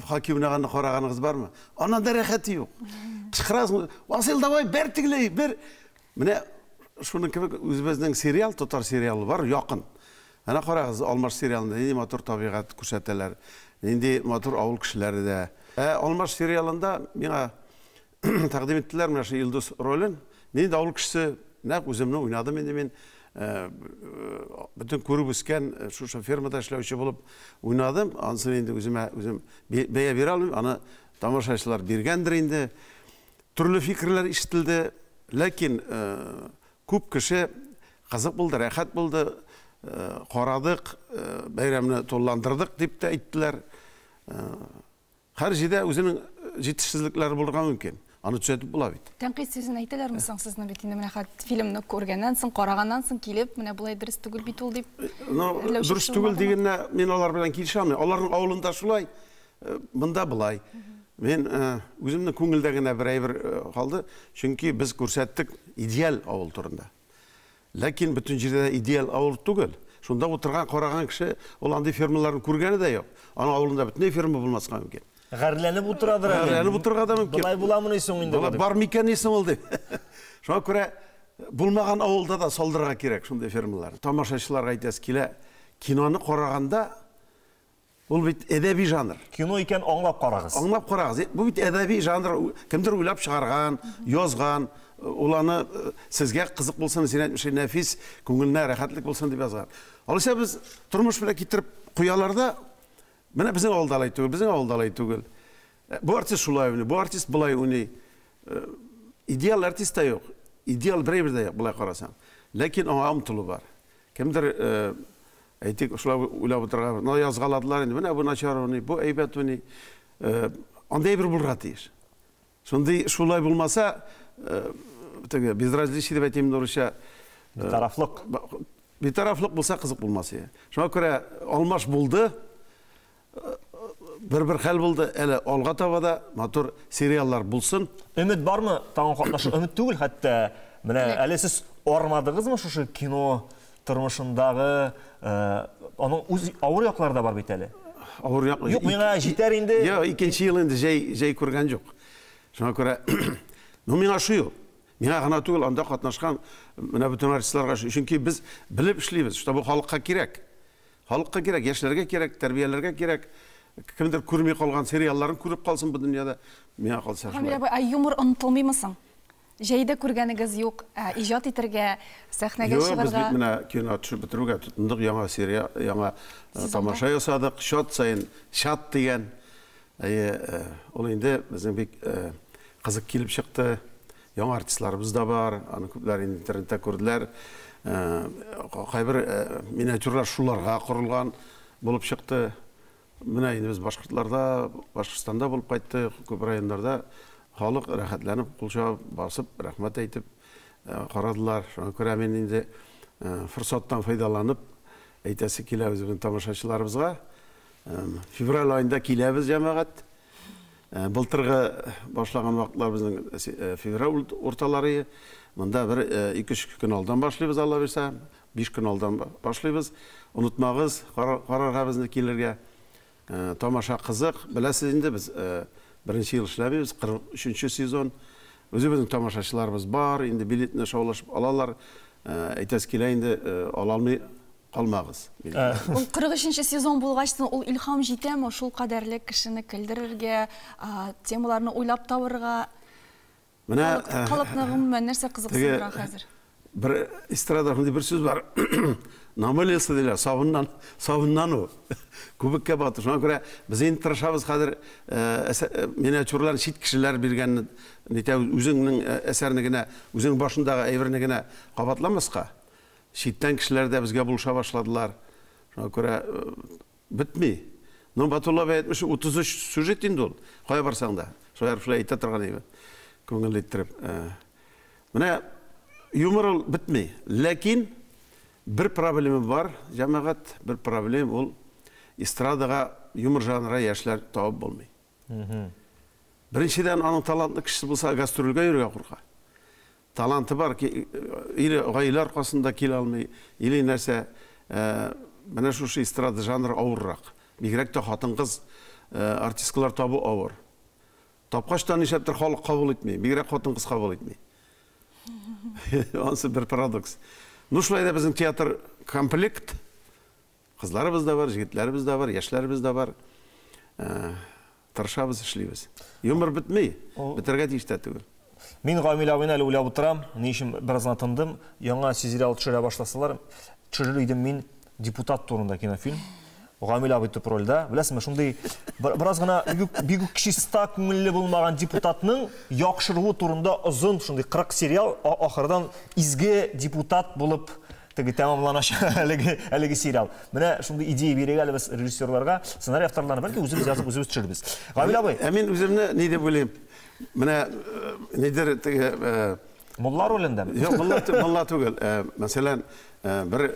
хоккей уйнаганны караганыгыз бармы? Аннан да рәхәте юк. Кычкырасың, "Васил, давай бер тиглей, бер." Менә шуның кебек үзебезнең сериал, татар сериалы бар, якын. Ана карагыз, Алмаш сериалында нинди матур табигать күрсәтәләр, нинди матур авыл кешеләре дә. Алмаш сериалында миңа тәкъдим иттеләр менә шу Илдус ролен. Мин дә авыл кешесе, нәкъ үземне уйнадым инде мин. Бөтен күреп үскән шушы фермада эшләүче булып уйнадым. Ансын инде үзем бәя бирә алмыйм. Аны тамашачылар биргәндер инде. Төрле фикерләр ишетелде, ләкин күп кеше кызык булды, рәхәт булды. Карадык, бәйрәмне тулландырдык дип тә әйттеләр. Һәр җирдә үзенең җитешсезлекләре булырга мөмкин. Аны төзәтеп була бит. Тәнкыйть сүзен әйтәләрме соң сезне бит инде менә хәт фильмны күргәннән соң, караганнан соң килеп, менә булай дөрес түгел бит ул дип. Дөрес түгел дигәнне мин алар белән килешә алмыйм. Аларның авылында шулай, монда булай. Мин үземнең күңелдә генә бер әйбер калды, чөнки без күрсәттек идеал авыл турында. Ләкин бөтен җирдә идеал авыл түгел. Шунда утырган, караган кеше ул андый фермаларны күргәне дә юк. Аның авылында бөтен ферма булмаска мөмкин. Гәрләнеп утырадыр әле. Гәрләнеп утырга да мөмкин. Булай буламыни соң инде. Бар микән исең ул дип. Шуңа күрә булмаган авылда да салдырга кирәк шундый фермалар. Тамашачыларга әйтәс килә, киноны караганда ул бит әдәби жанр. Кино икән аңлап карагыз. Аңлап карагыз. Бу бит әдәби жанр. Кемдер уйлап чыгарган, язган, уланы сезгә кызык булсын, син әйтмешә нәфис, күңелне рәхәтлек булсын дип язган. Алайса без тормыш белән китереп куяларда менә безнең авылда алай түгел, безнең авылда алай түгел. Бу артист шулай уйный, бу артист булай уйный. Идеал артист та юк, идеал берәйбер дә юк, булай карасаң. Ләкин аңа омтылу бар. Кемдер әйтик, шулай уйлап утырган, "Ны язгаладылар инде, менә бу начар уйный, бу әйбәт уйный." Андай бер булырга тиеш. Шулай булмаса, безразличие дип әйтәм урысча, битарафлык. Битарафлык булса кызык булмас. Шуңа күрә Алмаш булды. Бер хәл булды. Әле алга таба да матур сериаллар булсын. Өмет бармы? Тагын катнашу өмет түгел, хәтта менә әле сез армадыгызмы шушы кино тормышындагы, аның үз авыр яклары да бар бит әле. Авыр яклары. Юк, миңа җитәр инде. Юк, икенче ел инде җәй күргән юк. Шуңа күрә миңа шу юк. Миңа гына түгел, анда катнашкан менә бөтен артистларга, чөнки без белеп эшлибез, бу халыкка кирәк. Халыкка кирәк, яшьләргә кирәк, тәрбияләргә кирәк. кімдер көрмей қалған сериалларын көріп қалсын бұл дүнияда. Мен қалса Камил абай, юмор онытылмыймысың? Жайда көргенігіз жоқ, ижад етірге, сәхнеге Жоқ, біз шығырға. мына кино түсіріп бітіруге тұтындық, яңа серия, яңа тамаша жасадық, шат сайын шат деген. Ол енді біздің бек қызық келіп шықты. Яңа артистларымыз да бар, аны көплер интернетте көрділер. Қайбір миниатюралар шуларға құрылған болып шықты. Мына енді біз Башқұртларда, Башқұртстанда болып қайтты, көп райондарда халық рахатланып, құлша басып, рахмат айтып қарадылар. Шоңа көре мен енді фұрсаттан файдаланып, әйтәсі келеміз бүгін тамашашыларымызға. Февраль айында келеміз жамағат. Былтырғы башлаған вақытлар біздің февраль орталары. Мұнда бір 2-3 күн алдан башлайбыз, Алла берсе, 5 күн алдан башлайбыз. Ұнытмағыз, қарарға бізді келерге. Тамаша қызық. Білесіз енді біз бірінші ел ішләмейміз, 43-ші сезон. Өзі біздің тамашашыларымыз бар, енді билетіне шаулашып алалар. Әйтәс келе енді ала алмай қалмағыз. Ол 43-ші сезон болғашсын, ол илхам жете ме? Шул қадәрлі кішіні кілдірерге, темаларны ойлап табырға, қалыпнығым нәрсе қызықсызырақ әзір? Бір эстрадарында бір сөз бар. Намылесі дейлер, сабыннан о. Көбікке баты. Шуңа көре, біз енді тырышабыз қадір миниатюрларын шет кішілер берген өзіңнің әсерінігіне, өзің башындағы әйверінігіне қабатламасқа. Шеттен кішілер де бізге бұлша башладылар. Шуңа көре, бітмей. Но Батулла бәйтміші 33 сюжет енді ол. Қоя барсаңда. Шояр філі айта тұрған ебі. Көңіл еттіріп. Міне, юмор ол бітмей. Ләкин, бір проблема бар, жамағат, бір проблем ол эстрадаға юмор жанрға яшілер тауып болмай. Біріншіден, аның талантlı кішісі болса, гастрольге үйреге құрға. Таланты бар, или ғайлар қосында келе алмай, или нәрсе, міне шушы эстрада жанры ауыррақ. Бигерәк хатын қыз артисткалар табу ауыр. Тапқаштан ешептір халық қабыл етмей, бигерәк хатын қыз қабыл етмей. Онсы бір парадокс. Ну, шулайда біздің театр комплект. Қызларыбыз да бар, жігітлеріміз да бар, яшілеріміз да бар. Тырышабыз, ішлейбіз. Юмор бітмей, бітірге дейшті түгіл. Мен Камил абайны әлі ойлап отырам, не үшін біразына тындым. Яңа сериал түсіре башласалар, түсірер едім мен депутат турында кинофильм. Камил абай түп рөлда. Білесің, шундай біраз ғана бигу кішіста көңілі болмаған депутатның яқшырғы турында ұзын, шундай 40 сериал ақырдан изге депутат болып тәмамланашы әлігі сериал. Міне шундай идея береге әлі біз режиссерларға, сценарий авторларына бәлкі өзіміз жазып, өзіміз түсірбіз. Камил абай. Мен өзімні не деп ойлайым? Міне недер Молла рөлінде? Жоқ, молла түгіл. Мәселен, бір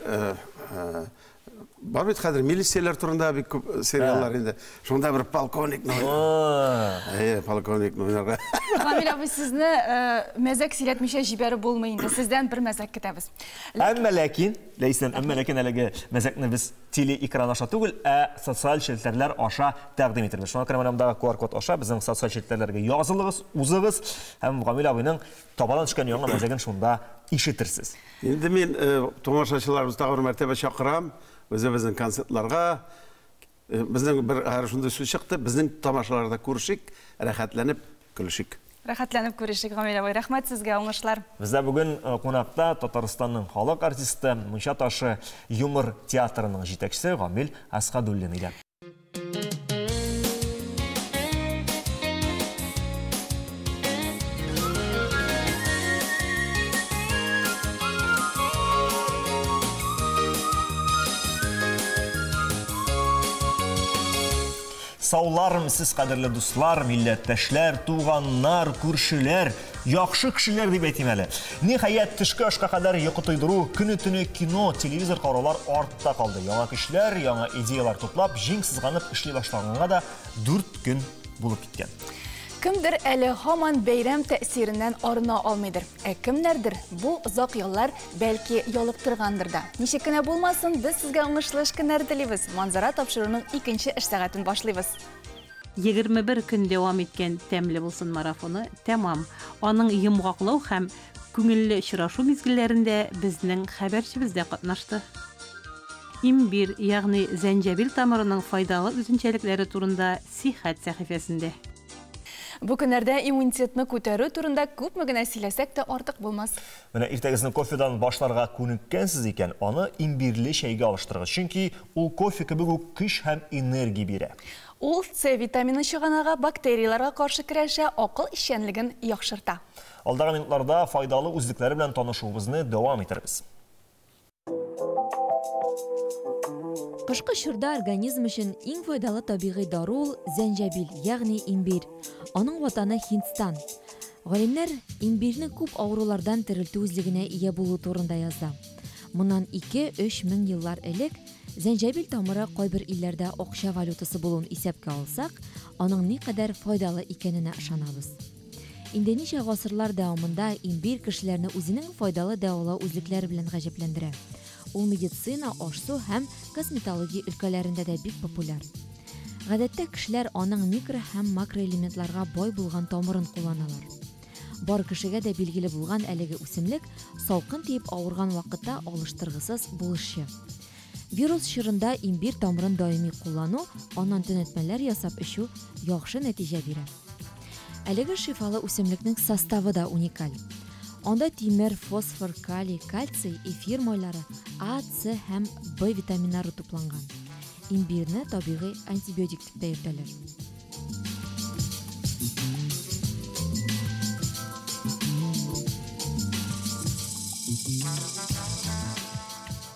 бар бет қадір милициялар турында бек көп сериаллар енді. Шонда бір полковник полковник ойнарға. Камил абай, сізні мәзәк сөйлетмеше жібәрі болмайынды. Сізден бір мәзәк кетеміз. Әммә ләкин әлігі мәзәкні біз телеэкран аша түгіл, социаль шелтерлер аша тәқдим етірміз. Шуңа кірмәлімдағы QR-код аша біздің социаль шелтерлерге язылығыз, ұзығыз, әм Камил абайның табалан түшкен яңа мәзәгін шунда ишетірсіз. Енді мен томашашыларымыз тағыр мәртебе шақырам. Өзі біздің концертларға, біздің бір әрішінде сөз шықты, біздің тамашаларда көрішік, рәхәтләніп күлішік. Рәхәтләніп көрішік, Камил абай. Рәхмәт сізге, оңышлар. Бізде бүгін қонақта Татарстанның халық артисті, Мұнша ташы юмор театрының жетекшісі Камил Асқадуллин еді. Сауларым сіз қадірлі дуслар, милләттәшләр, туғаннар, күршілер, яқшы кішілер деп әйтем әлі. Ниһаят түшкі ашқа қадар йоқы тойдыру, күні-түні кино, телевизор қараулар артта қалды. Яңа кішілер, яңа идеялар топлап, жең сызғанып ішлей башлағанға да 4 күн болып кеткен. Кімдір әлі хаман бәйрәм тәсирінен арына алмайдыр. Кімдердір бұл ұзақ еллар бәлки ялықтырғандыр да. Нешекіне болмасын, біз сізге оңышлы ішкінер тілейбіз. Манзара тапшыруының 2-ші іш сағатын башлайбыз. 21 күн дәвам еткен тәмлі болсын марафоны тәмам. Аның йомғақлау һәм күңелле очрашу мезгілләрендә безнең хәбәрчебез дә катнашты. имбир, ягъни зәнҗәбил тамырының файдалы үзенчәлекләре турында Сихәт сәхифәсендә. Бу көннәрдә иммунитетны күтәрү турында күпме генә сөйләсәк тә артык булмас. Менә иртәгезне кофедан башларга күнеккәнсез икән, аны имбирле чәйгә алыштырыгыз, чөнки ул кофе кебек үк көч һәм энергия бирә. Ул С витамины чыганага, бактерияларга каршы көрәшә, акыл ишәнлеген яхшырта. Алдагы минутларда файдалы үзлекләре белән танышуыбызны дәвам итәрбез. Кышкы чорда организм өчен иң файдалы табигый дару ул зәнҗәбил, ягъни имбир. Аның ватаны Һиндстан. Галимнәр имбирне күп авырулардан терелтү үзлегенә ия булу турында язды. Моннан 2-3 мең еллар элек зәнҗәбил тамыры кайбер илләрдә акча валютасы булуын исәпкә алсак, аның никадәр файдалы икәненә ышанабыз. Инде ничә гасырлар дәвамында имбир кешеләрне үзенең файдалы дәвалау үзлекләре белән гаҗәпләндерә. Ул медицина, ашсу һәм косметология өлкәләрендә дә бик популяр. Гадәттә кешеләр аның микро һәм макроэлементларга бай булган тамырын кулланалар. Бар кешегә дә билгеле булган әлеге үсемлек салкын тиеп авырган вакытта алыштыргысыз булышы. Вирус чорында имбир тамырын даими куллану, аннан төнәтмәләр ясап эчү яхшы нәтиҗә бирә. Әлеге шифалы үсемлекнең составы да уникаль. Анда тимер, фосфор, калий, кальций, эфир майлары, А, С һәм Б витаминнары тупланган. Имбирне табигый антибиотик дип йөртәләр.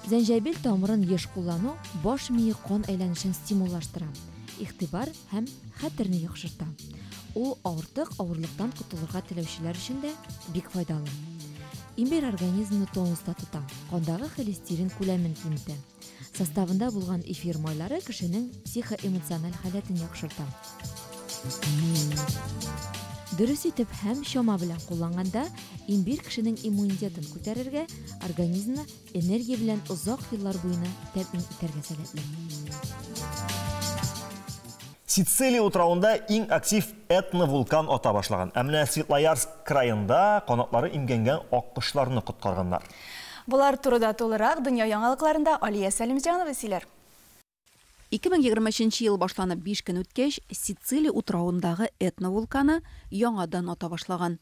Зәнҗәбил тамырын еш куллану баш-мие кан әйләнешен стимуллаштыра, игътибар һәм хәтерне яхшырта. Ул артык авырлыктан кутылырга теләүчеләр өчен дә бик файдалы. Имбир организмны тонуста тота, кандагы холестерин күләмен киметә. Составында булган эфир майлары кешенең психоэмоциональ халәтен яхшырта. Дөрес итеп һәм чама белән кулланганда, имбир кешенең иммунитетын күтәрергә, организмны энергия белән озак еллар буена тәэмин итәргә сәләтле. Сицилия утравында иң актив этно-вулкан ата башлаган. Әмнә Светлоярск краенда канатлары имгәнгән аккошларны коткарганнар. Булар турыда тулырак дөнья яңалыкларында Алия Сәлимҗанова сөйләр. 2023 ел башланып 5 көн үткәч, Сицилия утравындагы этно-вулканы яңадан ата башлаган.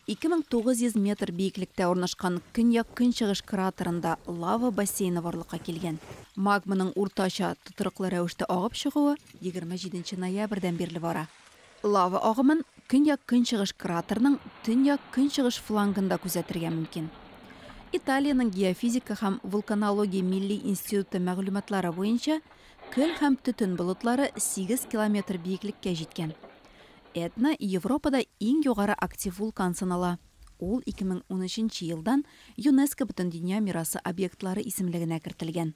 2900 метр биеклектә урнашкан көньяк-көнчыгыш кратерында лава бассейны барлыкка килгән. Магманың уртача тотрыклы рәвештә агып чыгуы 27 ноябрьдән бирле бара. Лава агымын көньяк-көнчыгыш кратерның төньяк-көнчыгыш флангында күзәтергә мөмкин. Италияның геофизика һәм вулканология милли институты мәгълүматлары буенча, көл һәм төтен болытлары 8 километр биеклеккә җиткән. Этна Европада иң югары актив вулкан санала. Ул 2013 елдан ЮНЕСКО бөтен дөнья мирасы объектлары исемлегенә кертелгән.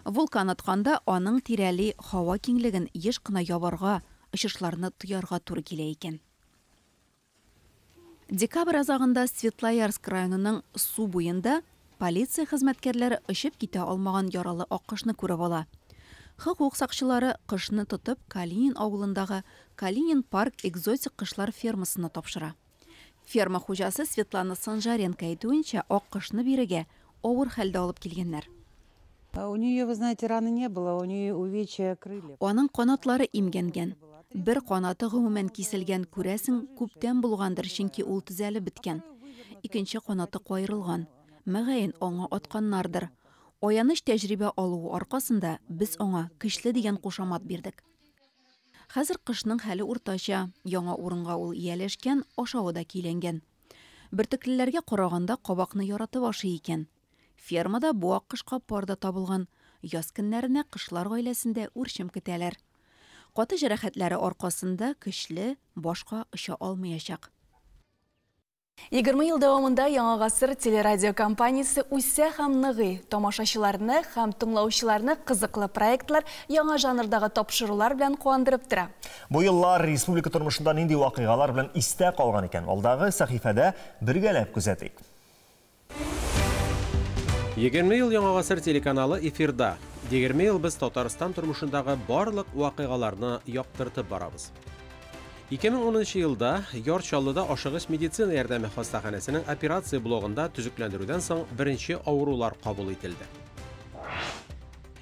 Вулкан атканда аның тирәли һава киңлеген еш кына ябарга, очышларны тоярга туры килә икән. Декабрь азагында Светлоярск районының су буенда полиция хезмәткәрләре очып китә алмаган яралы аккошны күреп ала. Хокук сакчылары кышны тотып Калинин авылындагы Калинин парк экзотик кышлар фермасына тапшыра. Ферма хуҗасы Светлана Санжаренко әйтүенчә, аккошны бирегә авыр хәлдә алып килгәннәр. У нее, вы знаете, раны не было, у нее увечья крыльев. Аның канатлары имгәнгән. Бер канаты гомумән киселгән, күрәсең, күптән булгандыр, чөнки ул төзәлеп беткән. Икенче канаты кайрылган. Мәгәен аңа атканнардыр. Аяныш тәҗрибә алуы аркасында без аңа көчле дигән кушамат бирдек. Хәзер кышның хәле уртача, яңа урынга ул ияләшкән, ашавы да киләнгән. Бертөклеләргә караганда кабакны яратып ашый икән. Фермада бу аккошка парда табылган. Яз көннәренә кышлар гаиләсендә үрчем көтәләр. Каты җәрәхәтләре аркасында көчле, башка оча алмаячак. 20 ел дәвамында Яңа гасыр телерадио компаниясе үсә һәм ныгый, тамашачыларны һәм тыңлаучыларны кызыклы проектлар, яңа жанрдагы тапшырулар белән куандырып тора. Бу еллар республика тормышында нинди вакыйгалар белән истә калган икән? Алдагы сәхифәдә бергәләп күзәтик. 20 ел Яңа гасыр телеканалы эфирда. 20 ел без Татарстан тормышындагы барлык вакыйгаларны яктыртып барабыз. 2010 елда Ярчаллыда ашыгыч медицина ярдәме хастаханәсенең операция блогында төзекләндерүдән соң беренче авырулар кабул ителде.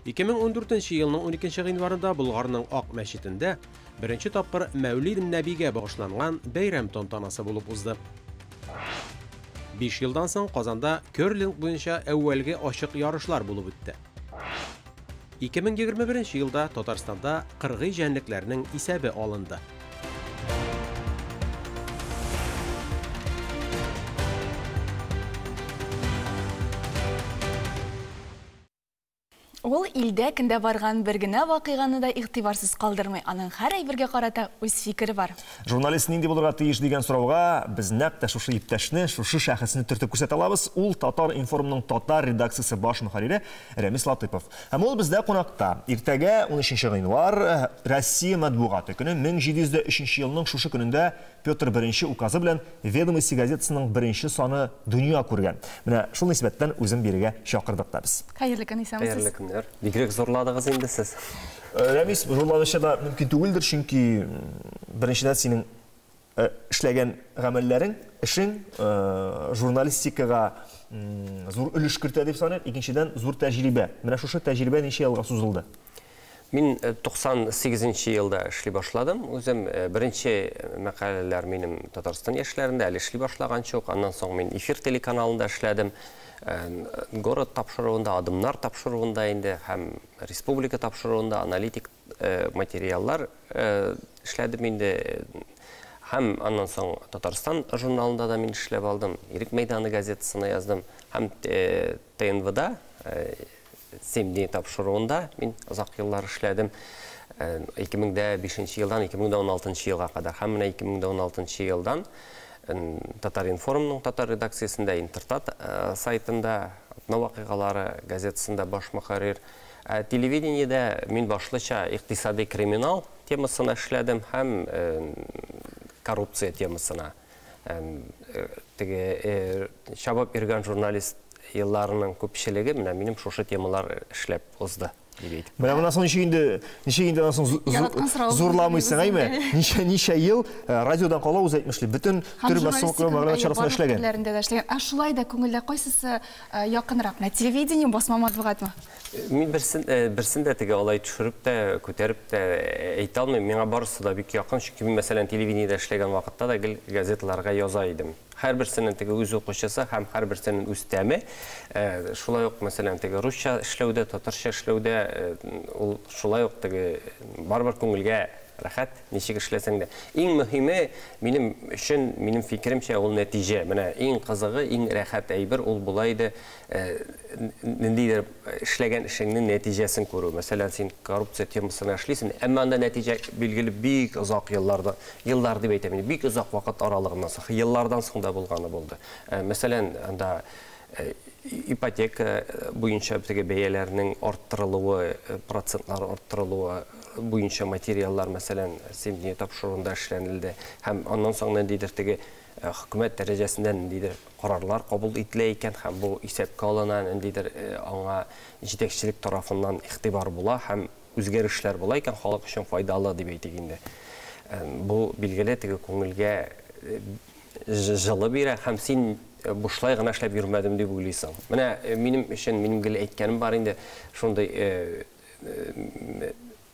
2014 елның 12 гыйнварында Булгарның Ак мәчетендә беренче тапкыр Мәүлид Нәбигә багышланган бәйрәм тантанасы булып узды. 5 елдан соң Казанда керлинг буенча әүвәлге ачык ярышлар булып үтте. 2021 елда Татарстанда кыргый җәнлекләрнең исәбе алынды. Ул илдә кендә барган бер генә вакыйганы да игътибарсыз калдырмый. Аның һәр әйбергә карата үз фикере бар. Журналист нинди булырга тиеш дигән сорауга без нәкъ тә шушы иптәшне, шушы шәхесне төртеп күрсәтә алабыз. Ул Татар информның татар редакциясе баш мөхәррире Рәмис Латыпов. Һәм ул бездә кунакта. Иртәгә 13 гыйнвар Россия матбугаты көне 1703 елның шушы көнендә Петр I указы белән Ведомости газетасының беренче саны дөнья күргән. Менә шул нисбәттән үзем бирегә чакырдык та без. Хәерле көн, исәнмесез? Бигрәк зорладыгыз инде сез. Рәмис, зорланышча да мөмкин түгелдер, чөнки беренчедән синең эшләгән гамәлләрең, эшең журналистикага зур өлеш кертә дип саныйм. Икенчедән зур тәҗрибә. Менә шушы тәҗрибә ничә елга сузылды? Мин 98 елда эшли башладым. Үзем беренче мәкаләләр минем Татарстан яшьләрендә әле эшли башлаганчы ук. Аннан соң мин эфир телеканалында эшләдем. Город тапшыруында, адымнар тапшыруында инде һәм республика тапшыруында аналитик материаллар эшләдем инде. Һәм аннан соң Татарстан журналында да мин эшләп алдым. Ирек мәйданы газетасына яздым. Һәм ТНВда Семди тапшыруында мин озак еллар эшләдем. 2005 елдан 2016 елга кадәр. Һәм менә 2016 елдан Татар информның татар редакциясендә Интертат сайтында, вакыйгалары газетасында баш мөхәррир. Телевидениедә мин башлыча икътисади криминал темасына эшләдем һәм коррупция темасына. Теге чабып йөргән журналист елларының күпчелеге менә минем шушы темалар эшләп узды. Менә моннан соң ничә инде зурламыйсың, әйме? Ничә ел радиодан кала үз әйтмешли, бөтен төр басылык мәгълүмат чарасында эшләгән. Шулай да күңелдә кайсысы якынрак? Телевидение, басма матбугатмы? Мин берсендә теге алай төшереп тә, күтәреп тә әйтә алмыйм. Миңа барысы да бик якын, чөнки мин мәсәлән телевидениедә эшләгән вакытта да газеталарга яза идем. Һәр берсенең теге үз укучысы һәм һәр берсенең үз тәме. Шулай ук мәсәлән теге русча эшләүдә, татарча эшләүдә ул шулай ук теге барбар күңелгә рәхәт, ничек эшләсәң дә. Иң мөһиме минем фикеремчә ул нәтиҗә. Менә иң кызыгы, иң рәхәт әйбер ул була иде. Ниндидер эшләгән эшеңнең нәтиҗәсен күрү. Мәсәлән, син коррупция темасына эшлисең, әмма анда нәтиҗә билгеле бик озак еллар дип әйтәм, бик озак вакыт аралыгыннан соң, еллардан соң да булганы булды. Мәсәлән, анда ипотека буенча теге бәяләрнең арттырылуы, процентлар арттырылуы буенча материаллар, мәсәлән, Семди тапшыруында эшләнелде. Һәм аннан соң ниндидер теге хөкүмәт дәрәҗәсендә ниндидер карарлар кабул ителә икән һәм бу исәпкә алына, ниндидер аңа җитәкчелек тарафыннан игътибар була һәм үзгәрешләр була икән, халык өчен файдалы дип әйтик инде. Бу билгеле теге күңелгә җылы бирә һәм син бушлай гына эшләп йөрмәдем дип уйлыйсың. Менә минем өчен минем гел әйткәнем бар инде, шундый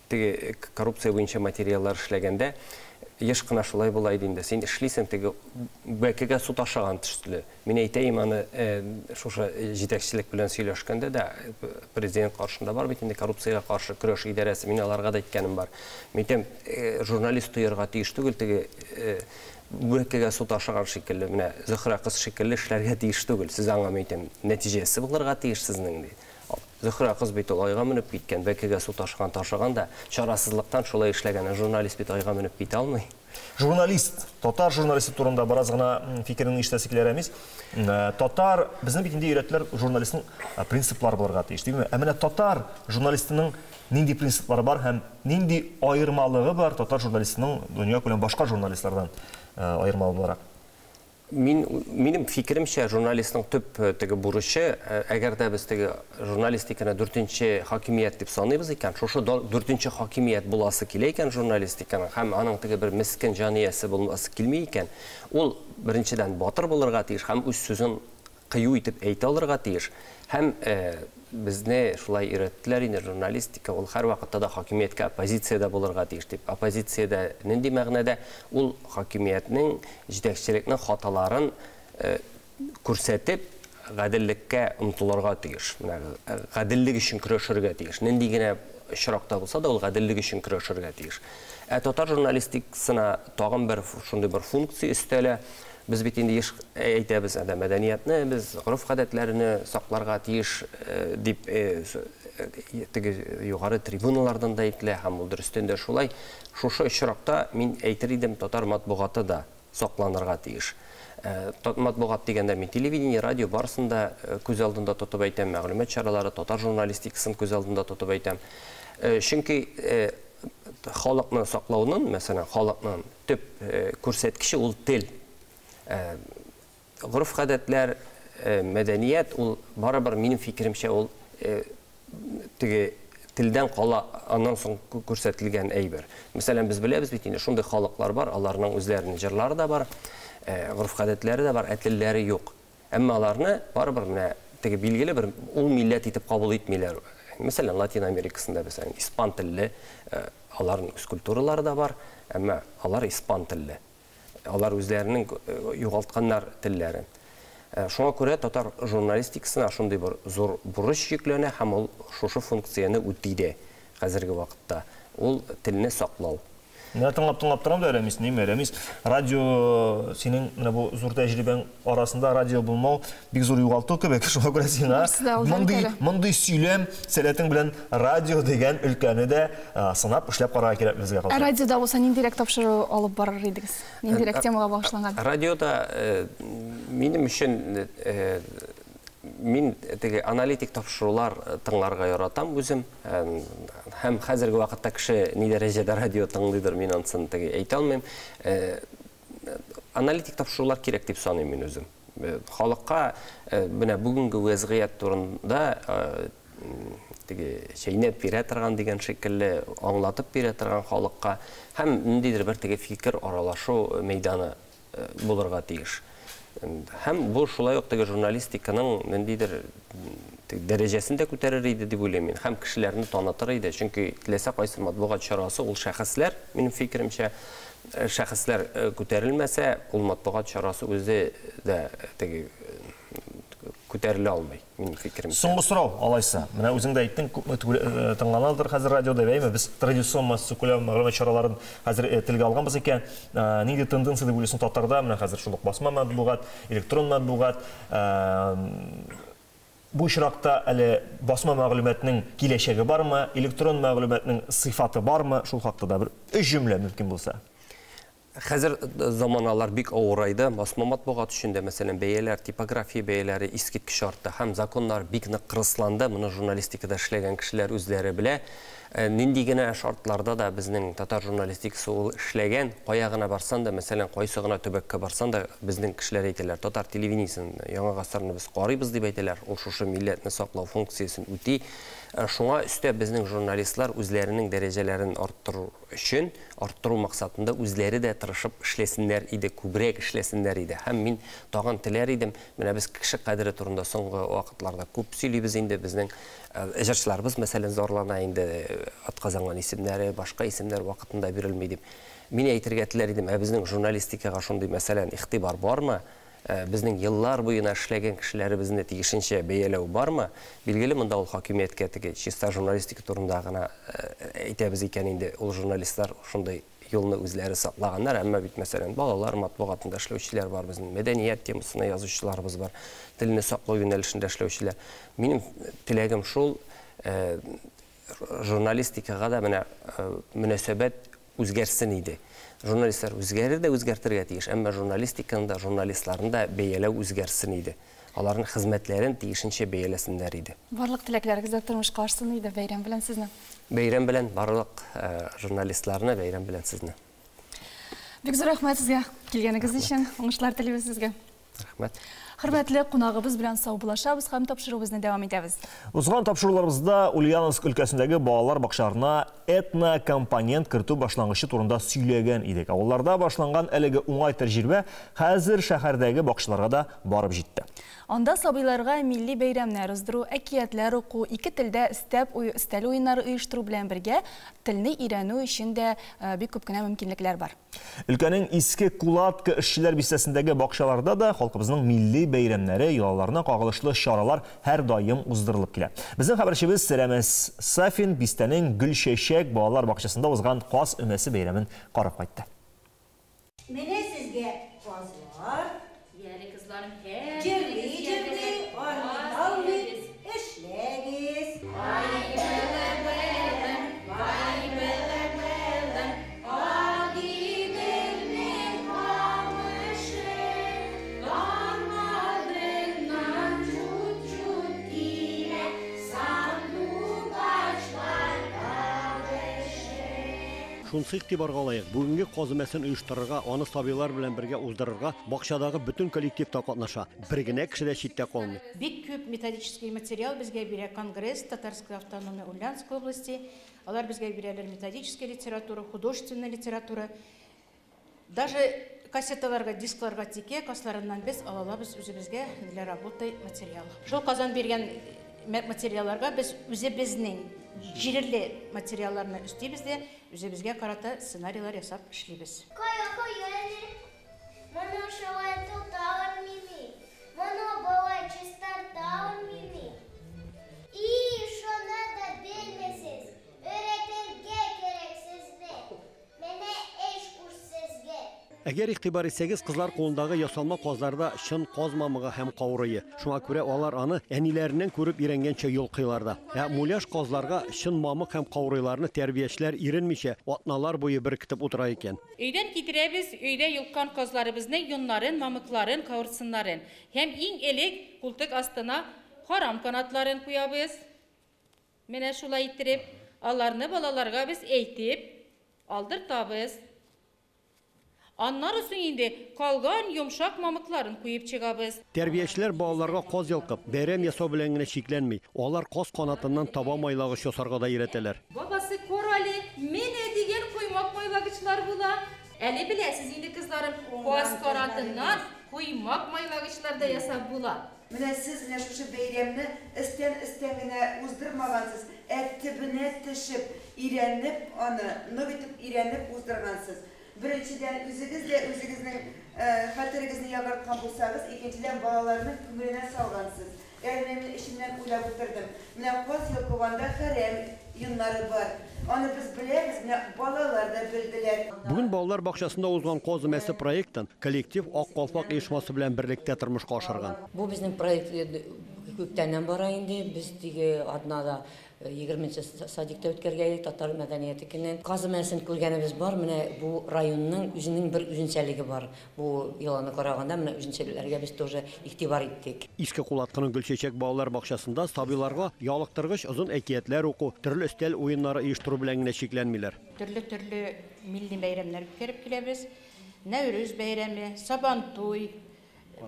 теге коррупция буенча материаллар эшләгәндә еш кына шулай була иде инде. Син эшлисең теге бәкегә су ташаган төсле. Мин әйтәм аны шушы җитәкчелек белән сөйләшкәндә дә президент каршында бар бит инде коррупциягә каршы көрәш идарәсе. Мин аларга да әйткәнем бар. Мин әйтәм, журналист тоярга тиеш түгел, теге бәкегә су ташаган шикелле, менә Зөһрә кыз шикелле эшләргә тиеш түгел. Сез аңа әйтәм, нәтиҗәсе булырга тиеш сезнең ди. Зөһрә кыз бит ул айга менеп киткән, бәкегә су ташаган да, чарасызлыктан шулай эшләгән, журналист бит айга менеп китә алмый. Журналист, татар журналисты турында бераз гына фикерен ишетәсе килә, Рәмис. Татар, безнең бит инде өйрәтеләр журналистның принциплары булырга тиеш, дигезме? Ә менә татар журналистының нинди принциплары бар һәм нинди аермалыгы бар татар журналистының дөнья күләм башка журналистлардан аермалы буларак? Минем фикеремчә, журналистның төп теге бурычы, әгәр дә без теге журналистиканы 4нче хакимият дип саныйбыз икән, шушы 4нче хакимият буласы килә икән журналистиканың, һәм аның теге бер мескен җаниясе булмасы килми икән, ул беренчедән батыр булырга тиеш, һәм үз сүзен кыю итеп әйтә алырга тиеш, һәм безне шулай өйрәттеләр инде, журналистика ул һәр вакытта да хакимияткә оппозициядә булырга тиеш дип. Оппозициядә нинди мәгънәдә ул хакимиятнең җитәкчелекнең хаталарын күрсәтеп, гаделлеккә омтылырга тиеш. Гаделлек өчен көрәшергә тиеш. Нинди генә очракта булса да ул гаделлек өчен көрәшергә тиеш. Татар журналистикасына тагын бер шундый бер функция өстәлә. Без бит инде әйтәбез, мәдәниятне, без гореф-гадәтләрне сакларга тиеш дип югары трибуналардан да әйтелә, һәм ул дөрестән дә шулай. Шушы очракта мин әйтер идем, татар матбугаты да сакланырга тиеш. Матбугат дигәндә мин телевидение, радио барысында күз алдында тотып әйтәм, мәгълүмат чаралары, татар журналистикасын күз алдында тотып әйтәм. Чөнки халыкны саклауның, мәсәлән, халыкның төп күрсәткече ул тел. Гореф-гадәтләр, мәдәният ул барыбер минем фикеремчә ул телдән кала, аннан соң күрсәтелгән әйбер. Мәсәлән, без беләбез бит инде шундый халыклар бар, аларның үзләренең җырлары да бар, гореф-гадәтләре дә бар, телләре юк. Әмма аларны барыбер менә теге билгеле бер ул милләт итеп кабул итмиләр. Мәсәлән, Латин Америкасында мәсәлән, испан телле, аларның үз культуралары да бар, әмма алар испан телле. Алар үзләренең югалтканнар телләрен. Шуңа күрә татар журналистикасына шундый бер зур бурыч йөкләнә һәм ул шушы функцияны үтәде хәзерге вакытта. Ул телне саклау. Менә тыңлап торам да Рәмис, нимә Рәмис? Радио синең менә бу зур тәҗрибәң арасында радио булмау бик зур югалту кебек. Шуңа күрә сиңа мондый сөйләм сәләтең белән радио дигән өлкәне дә сынап эшләп карарга кирәк безгә хәзер. Радиода булса ниндирәк тапшыру алып барыр идегез? Ниндирәк темага багышланган? Радиода минем өчен мин теге аналитик тапшырулар тыңларга яратам үзем. Һәм хәзерге вакытта кеше ни дәрәҗәдә радио тыңлыйдыр, мин ансын теге әйтә алмыйм. Аналитик тапшырулар кирәк дип саныйм мин үзем. Халыкка менә бүгенге вазгыять турында теге чәйнәп бирә торган дигән шикелле аңлатып бирә торган халыкка һәм ниндидер бер теге фикер аралашу мәйданы булырга тиеш. Һәм бу шулай ук теге журналистиканың ниндидер дәрәҗәсен дә күтәрер иде дип уйлыйм. Һәм кешеләрне танытыр иде. Чөнки теләсә кайсы матбугат чарасы ул шәхесләр, минем фикеремчә, шәхесләр күтәрелмәсә, ул матбугат чарасы үзе дә теге күтәрелә алмый, минем фикеремчә. Соңгы сорау, алайса. Менә үзең дә әйттең, күпме тыңланалдыр хәзер радиода әйме, без традицион массакүләм мәгълүмат чараларын хәзер телгә алганбыз икән. Нинди тенденция дип уйлыйсың татарда? Менә хәзер шул ук басма матбугат, электрон матбугат, бу очракта әле басма мәгълүматның киләчәге бармы, электрон мәгълүматның сыйфаты бармы? Шул хакта да бер 3 җөмлә мөмкин булса. Хәзер заманалар бик авырайды. Басма матбугат өчен дә, мәсәлән, бәяләр, типография бәяләре искиткеч артты һәм законнар бик нык кырысланды. Моны журналистикада эшләгән кешеләр үзләре белә. Нинди генә шартларда да безнең татар журналистикасы ул эшләгән, кая гына барсан да, мәсәлән, кайсы гына төбәккә барсан да, безнең кешеләр әйтәләр, татар телевидениесен яңа гасырны без карыйбыз дип әйтәләр. Ул шушы милләтне саклау функциясын үти. Шуңа өстә безнең журналистлар үзләренең дәрәҗәләрен арттыру өчен, арттыру максатында үзләре дә тырышып эшләсеннәр иде, күбрәк эшләсеннәр иде. Һәм мин тагын теләр идем, менә без кеше кадере турында соңгы вакытларда күп сөйлибез инде, безнең җырчыларыбыз мәсәлән зарлана инде, атказанган исемнәре, башка исемнәр вакытында бирелми дип. Мин әйтергә теләр идем, безнең журналистикага шундый мәсәлән игътибар бармы? Безнең еллар буена эшләгән кешеләребезне тиешенчә бәяләү бармы? Билгеле, монда ул хакимияткә теге чиста журналистика турында гына әйтәбез икән инде, ул журналистлар шундый юлны үзләре саклаганнар, әмма бит мәсәлән балалар матбугатында эшләүчеләр бар, безнең мәдәният темасына язучыларыбыз бар, телне саклау юнәлешендә эшләүчеләр. Минем теләгем шул, журналистикага да менә мөнәсәбәт үзгәрсен иде. Журналистлар үзгәрер дә үзгәртергә тиеш, әмма журналистиканда журналистларны да бәяләү үзгәрсен иде. Аларның хезмәтләрен тиешенчә бәяләсеннәр иде. Барлык теләкләрегезгә тормышка ашсын иде бәйрәм белән сезне. Бәйрәм белән барлык журналистларны бәйрәм белән сезне. Бик зур рәхмәт сезгә килгәнегез өчен, уңышлар телибез сезгә. Рәхмәт. Хөрмәтле кунагыбыз белән саубулашабыз һәм тапшыруыбызны дәвам итәбез. Узган тапшыруларыбызда Ульяновск өлкәсендәге балалар бакчаларына этнокомпонент кертү башлангычы турында сөйләгән идек. Авылларда башланган әлеге уңай тәҗрибә хәзер шәһәрдәге бакчаларга да барып җитте. Анда сабыйларга милли бәйрәмнәр уздыру, әкиятләр уку, ике телдә өстәл уеннары оештыру белән бергә телне өйрәнү өчен дә бик күп кенә мөмкинлекләр бар. Өлкәнең Иске Кулатка эшчеләр бистәсендәге бакчаларда да халкыбызның милли бәйрәмнәре, йолаларына кагылышлы чаралар һәр даим уздырылып килә. Безнең хәбәрчебез Сәләмәс Сафин бистәнең Гөлчәчәк балалар бакчасында узган каз өмәсе бәйрәмен карап кайтты. Менә сезгә казлар, яли кызларым Шунсы игътибарга алайык. Бүгенге каз өмәсен оештырырга, аны сабыйлар белән бергә уздырырга бакчадагы бүтән коллектив та катнаша. Бер генә кеше дә читтә калмый. Бик күп методический материал безгә бирә Конгресс Татарской автономной Ульяновской области. Алар безгә бирәләр методическая литература, художественная литература. Даже кассеталарга, дискларга тике, касларыннан без алабыз үзебезгә для работы материал. Шул казан биргән материалларга без үзебезнең җирле материалларны үстибез дә үзебезгә карата сценарийлар ясап эшлибез. Әгәр игътибар итсәгез, кызлар кулындагы ясалма казларда шын каз мамыгы һәм каурые. Шуңа күрә алар аны әниләреннән күреп өйрәнгәнчә юлкыйларда. Муляш казларга шын мамык һәм каурыйларны тәрбиячеләр иренмичә, атналар буе беркетеп утыра икән. Өйдән китерәбез, өйдә юлкан казларыбызның юннарын, мамыкларын, каурсыннарын. Һәм иң элек култык астына харам канатларын куябыз. Менә шулай иттереп, аларны балаларга без әйтеп алдыртабыз. Аннары соң инде калган йомшак мамыкларын куеп чыгабыз. Тәрбиячеләр балаларга каз ялкып, бәйрәм ясау белән генә шикләнми. Алар каз канатыннан таба майлагыч ясарга да өйрәтәләр. Бабасы Корали, менә дигән куймак майлагычлар була. Әле беләсез инде кызларым, каз канатыннан куймак майлагычлар да ясап була. Менә сез менә шушы бәйрәмне истән генә уздырмагансыз, төбенә төшеп, өйрәнеп, аны нык итеп өйрәнеп уздыргансыз. Беренчедән үзегезнең хәтерегезне ягырткан булсагыз, икенчедән балаларның күңеленә салгансыз. Мен эшемнән уйлап утырдым. Менә каз ялкыганда хәрәм юннары бар. Аны без беләбез, менә балалар да белделәр. Бүген балалар бакчасында узган каз өмәсе проектын коллектив Ак Калфак оешмасы белән берлектә тормышка ашырган. Бу безнең проект күптәннән бара инде. Без диге аднада 20 садикта үткәргәйек, татар мәдәнияте көнен. Каз өмәсен күргәнебез бар. Менә бу районның үзенең бер үзенчәлеге бар. Бу еланы караганда менә үзенчәлекләргә без тоже игътибар иттек. Иске Кулатканың Гөлчәчәк балалар бакчасында сабыйларга ялыктыргыч озын әкиятләр уку, төрле өстәл уеннары оештыру белән генә шикләнмиләр. Төрле милли бәйрәмнәр үткәреп киләбез. Нәүрүз бәйрәме, Сабантуй,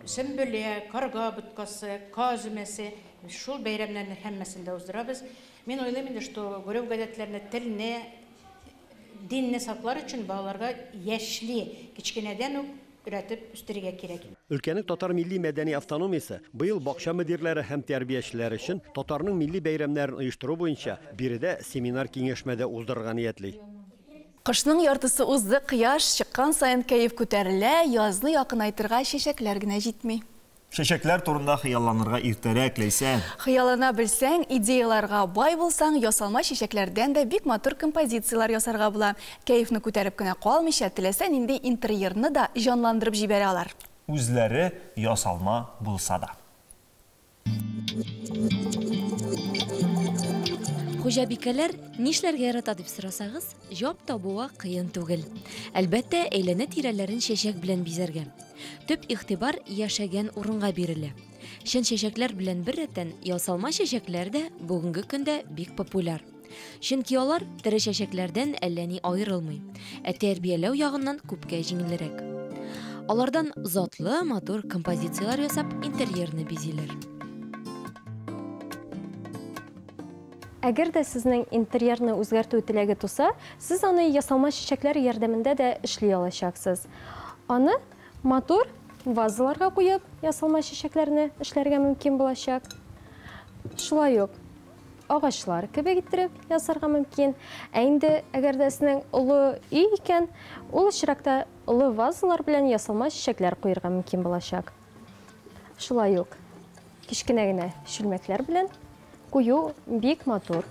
Сөмбелә, Карга буткасы, каз өмәсе, шул бәйрәмнәрне һәммәсендә уздырабыз. Мен уйлыйм инде, что горев гадәтләрне, телне, динне саклар өчен балаларга яшьли, кичкенәдән үк өйрәтеп үстерергә кирәк. Өлкәнең татар милли мәдәни автономиясе быел бакча мөдирләре һәм тәрбиячеләре өчен татарның милли бәйрәмнәрен оештыру буенча биредә семинар киңәшмәдә уздырырга ниятли. Кышның яртысы узды, кыяш чыккан сайын кәеф күтәрелә, язны якынайтырга чәчәкләр генә җитми. Чәчәкләр турында хыялланырга иртәрәк ләйсән. Хыяллана белсәң, идеяларга бай булсаң, ясалма чәчәкләрдән дә бик матур композициялар ясарга була. Кәефне күтәреп кенә калмыйча, теләсәң инде интерьерны да җанландырып җибәрә алар. Үзләре ясалма булса да. Хуҗабикәләр нишләргә ярата дип сорасагыз, җавап табуга кыен түгел. Әлбәттә, әйләнә тирәләрен чәчәк белән бизәргә. Төп игътибар яшәгән урынга бирелә. Шын чәчәкләр белән беррәттән ясалма чәчәкләр дә бүгенге көндә бик популяр. Чөнки алар тере чәчәкләрдән әллә ни аерылмый, тәрбияләү ягыннан күпкә җиңелрәк. Алардан затлы, матур композициялар ясап интерьерны бизилер. Әгәр дә сезнең интерьерны үзгәртү теләге туса, сез аны ясалма чәчәкләр ярдәмендә дә эшли алачаксыз. Аны матур вазаларга куеп, ясалма чәчәкләрне эшләргә мөмкин булачак. Шулай ук агачлар кебек иттереп ясарга мөмкин. Ә инде әгәр дә сезнең улы үй икән, ул очракта улы вазалар белән ясалма чәчәкләр куярга мөмкин булачак. Шулай ук кичкенә генә шүлмәкләр белән кую бик матур.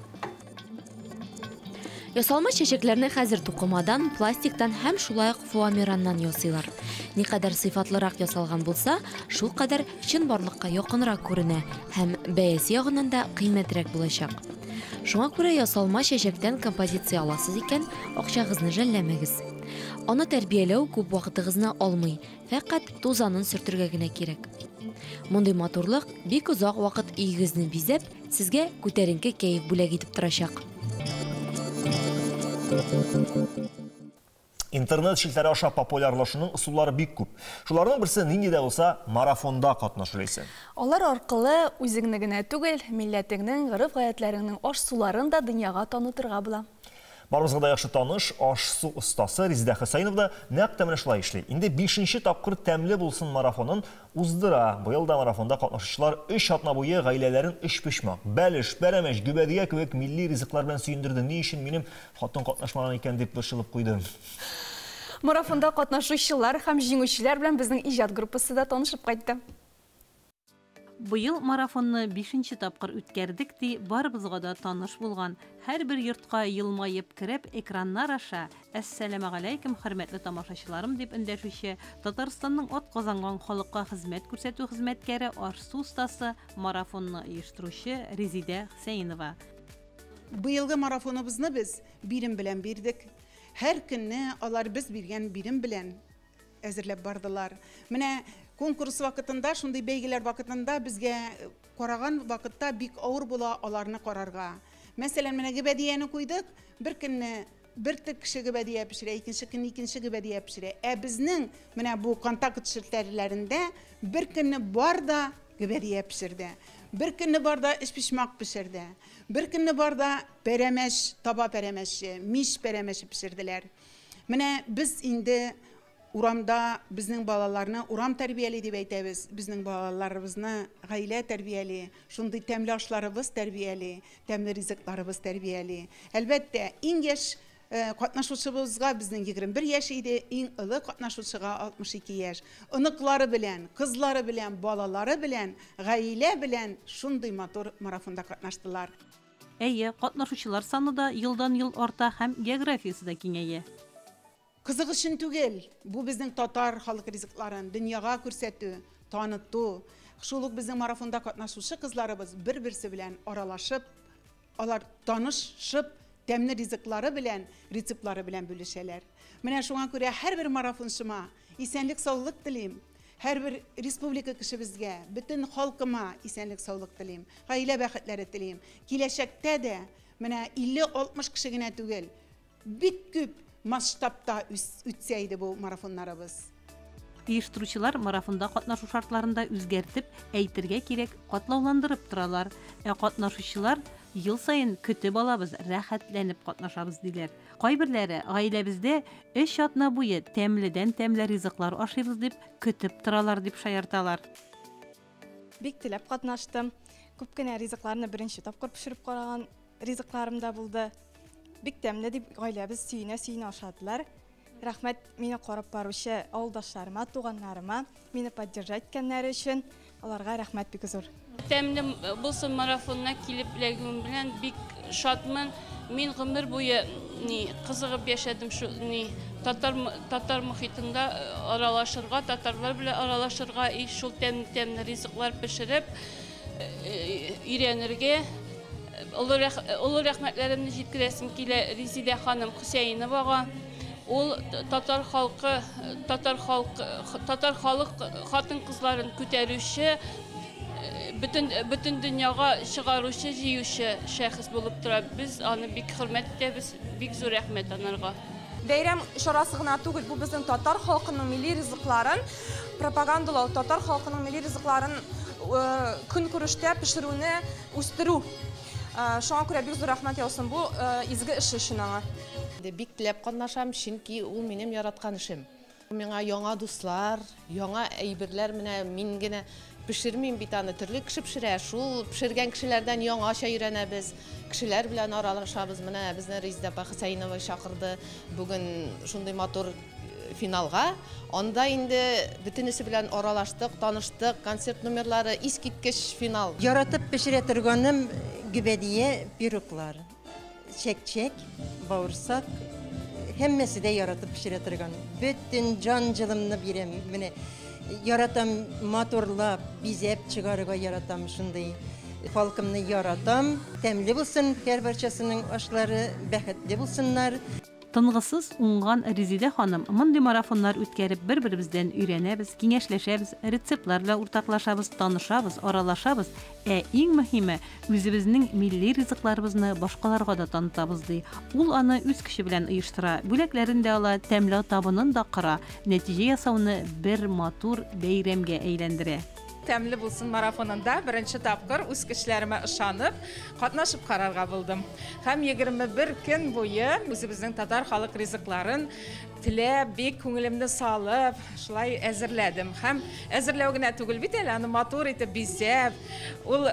Ясалма чәчәкләрне хәзер тукымадан, пластиктан һәм шулай ук фоамираннан ясыйлар. Никадәр сыйфатлырак ясалган булса, шул кадәр чын барлыкка якынрак күренә һәм бәясе ягыннан да кыйммәтрәк булачак. Шуңа күрә ясалма чәчәктән композиция аласыз икән, акчагызны жәлләмәгез. Аны тәрбияләү күп вакытыгызны алмый, фәкать тузанын сөртергә генә кирәк. Мондый матурлык бик узак вакыт өйегезне бизәп, сезгә күтәренке кәеф бүләк итеп торачак. Интернет шилтәре аша популярлашуның ысуллары бик күп. Шуларның берсе нинди дә булса марафонда катнашыр исән. Алар аркылы үзеңне генә түгел, милләтеңнең, гореф-гадәтләреңнең аш-суларын да дөньяга танытырга була. Барыбызга да яхшы таныш аш-су остасы Резидә Хөсәйнов да нәкъ тә менә шулай эшли. Инде 5нче тапкыр тәмле булсын марафонын уздыра. Быел да марафонда катнашучылар 3 атна буе гаиләләрен эш-пешмак, бәлеш, бәрәмәч, гүбәдия кебек милли ризыклар белән сөендерде. Ни өчен минем хатын катнашмаган икән дип борчылып куйдым. Марафонда катнашучылар һәм җиңүчеләр белән безнең иҗат группасы да танышып кайтты. Быел марафонны 5нче тапкыр үткәрдек ди, барыбызга да таныш булган. Һәр бер йортка елмаеп киреп, экраннар аша «Әссәламу алейкум, хөрмәтле тамашачыларым» дип эндәшүче Татарстанның атказанган халыкка хезмәт күрсәтү хезмәткәре аш-су устасы марафонны оештыручы Резидә Хөсәйнова. Быелгы марафоныбызны без бирем белән бирдек. Һәр көнне алар без биргән бирем белән әзерләп бардылар. Менә конкурс вакытында, шундый бәйгеләр вакытында безгә караган вакытта бик авыр була аларны карарга. Мәсәлән, менә гибәдияне куйдык, бер көнне бер кеше гибәдия пешерә, икенче көнне икенче гибәдия пешерә. Ә безнең менә бу контакт шелтәрләрендә бер көнне бар да гибәдия пешерде. Бер көнне бар да эш-пишмак пешерде. Бер көнне бар да пәрәмәш, таба пәрәмәше, миш пәрәмәше пешерделәр. Менә без инде урамда безнең балаларны урам тәрбияли дип әйтәбез. Безнең балаларыбызны гаилә тәрбияли, шундый тәмле ашларыбыз тәрбияли, тәмле ризыкларыбыз тәрбияли. Әлбәттә, иң яшь катнашучыбызга безнең 21 яшь иде, иң олы катнашучыга 62 яшь. Оныклары белән, кызлары белән, балалары белән, гаилә белән шундый матур марафонда катнаштылар. Әйе, катнашучылар саны да елдан-ел арта һәм географиясе дә киңәя. Кызык өчен түгел, бу безнең татар халык ризыкларын дөньяга күрсәтү, таныту. Шул ук безнең марафонда катнашучы кызларыбыз бер-берсе белән аралашып, алар танышып, тәмле ризыклары белән, рецептлары белән бүлешәләр. Менә шуңа күрә һәр бер марафончыма исәнлек, саулык телим. Һәр бер республика кешебезгә, бөтен халкыма исәнлек, саулык телим. Гаилә бәхетләре телим. Киләчәктә дә менә 50-60 кеше генә түгел, бик күп масштабта үтсә иде бу марафоннарыбыз. Оештыручылар марафонда катнашу шартларында үзгәртеп, әйтергә кирәк, катлауландырып торалар. Катнашучылар ел сайын көтеп алабыз, рәхәтләнеп катнашабыз диләр. Кайберләре гаиләбездә 3 атна буе тәмледән тәмле ризыклар ашыйбыз дип көтеп торалар дип шаярталар. Бик теләп катнаштым. Күп кенә ризыкларны беренче тапкыр пешереп караган ризыкларым да булды. Бик тәмле дип гаиләбез сөенә ашадылар. Рәхмәт мине карап баручы авылдашларыма, туганнарыма, мине поддержать иткәннәре өчен. Аларга рәхмәт бик зур. Тәмле булсын марафонына килеп эләгүем белән бик шатмын. Мин гомер буе кызыгып яшәдем шу татар мөхитендә аралашырга, татарлар белән аралашырга, шул тәмле ризыклар пешереп өйрәнергә. Олы рәхмәтләремне җиткерәсем килә Резидә ханым Хөсәйновага. Ул татар халык хатын-кызларын күтәрүче, бөтен дөньяга чыгаручы, җыючы шәхес булып тора. Без аны бик хөрмәт итәбез, бик зур рәхмәт анарга. бәйрәм шарасы гына түгел, бу безнең татар халкының милли ризыкларын пропагандалау, татар халкының милли ризыкларын көнкүрештә пешерүне үстерү. Шуңа күрә бик зур рәхмәт яусын бу изге эш өчен аңа. Бик теләп катнашам, чөнки ул минем яраткан эшем. Миңа яңа дуслар, яңа әйберләр менә мин генә пешермим бит аны, төрле кеше пешерә. Шул пешергән кешеләрдән яңача өйрәнәбез. Кешеләр белән аралашабыз. Менә безне Резида Хосейнова чакырды бүген шундый матур финалга. Анда инде бөтенесе белән аралаштык, таныштык, концерт номерлары искиткеч финал. Яратып пешерә торганым гибәдия пироглар. Чәк-чәк, бавырсак, һәммәсе дә яратып пешерә торган. Бөтен җан җылымны бирәм. Менә яратам матурлап, бизәп чыгарырга яратам шундый. Халкымны яратам. Тәмле булсын, һәр барчасының ашлары бәхетле булсыннар. Тынгысыз уңган Резида ханым мондый марафоннар үткәреп бер-беребездән өйрәнәбез, киңәшләшәбез, рецептлар белән уртаклашабыз, танышабыз, аралашабыз. Иң мөһиме, үзебезнең милли ризыкларыбызны башкаларга да танытабыз ди. Ул аны үз көче белән оештыра, бүләкләрен дә ала, тәмле табынын да кыра, нәтиҗә ясауны бер матур бәйрәмгә әйләндерә. Тәмле булсын марафонында беренче тапкыр үз көчләремә ышанып, катнашып карарга булдым. Һәм 21 көн буе үзебезнең татар халык ризыкларын теләп, бик күңелемне салып, шулай әзерләдем. Һәм әзерләү генә түгел бит әле, аны матур итеп бизәп, ул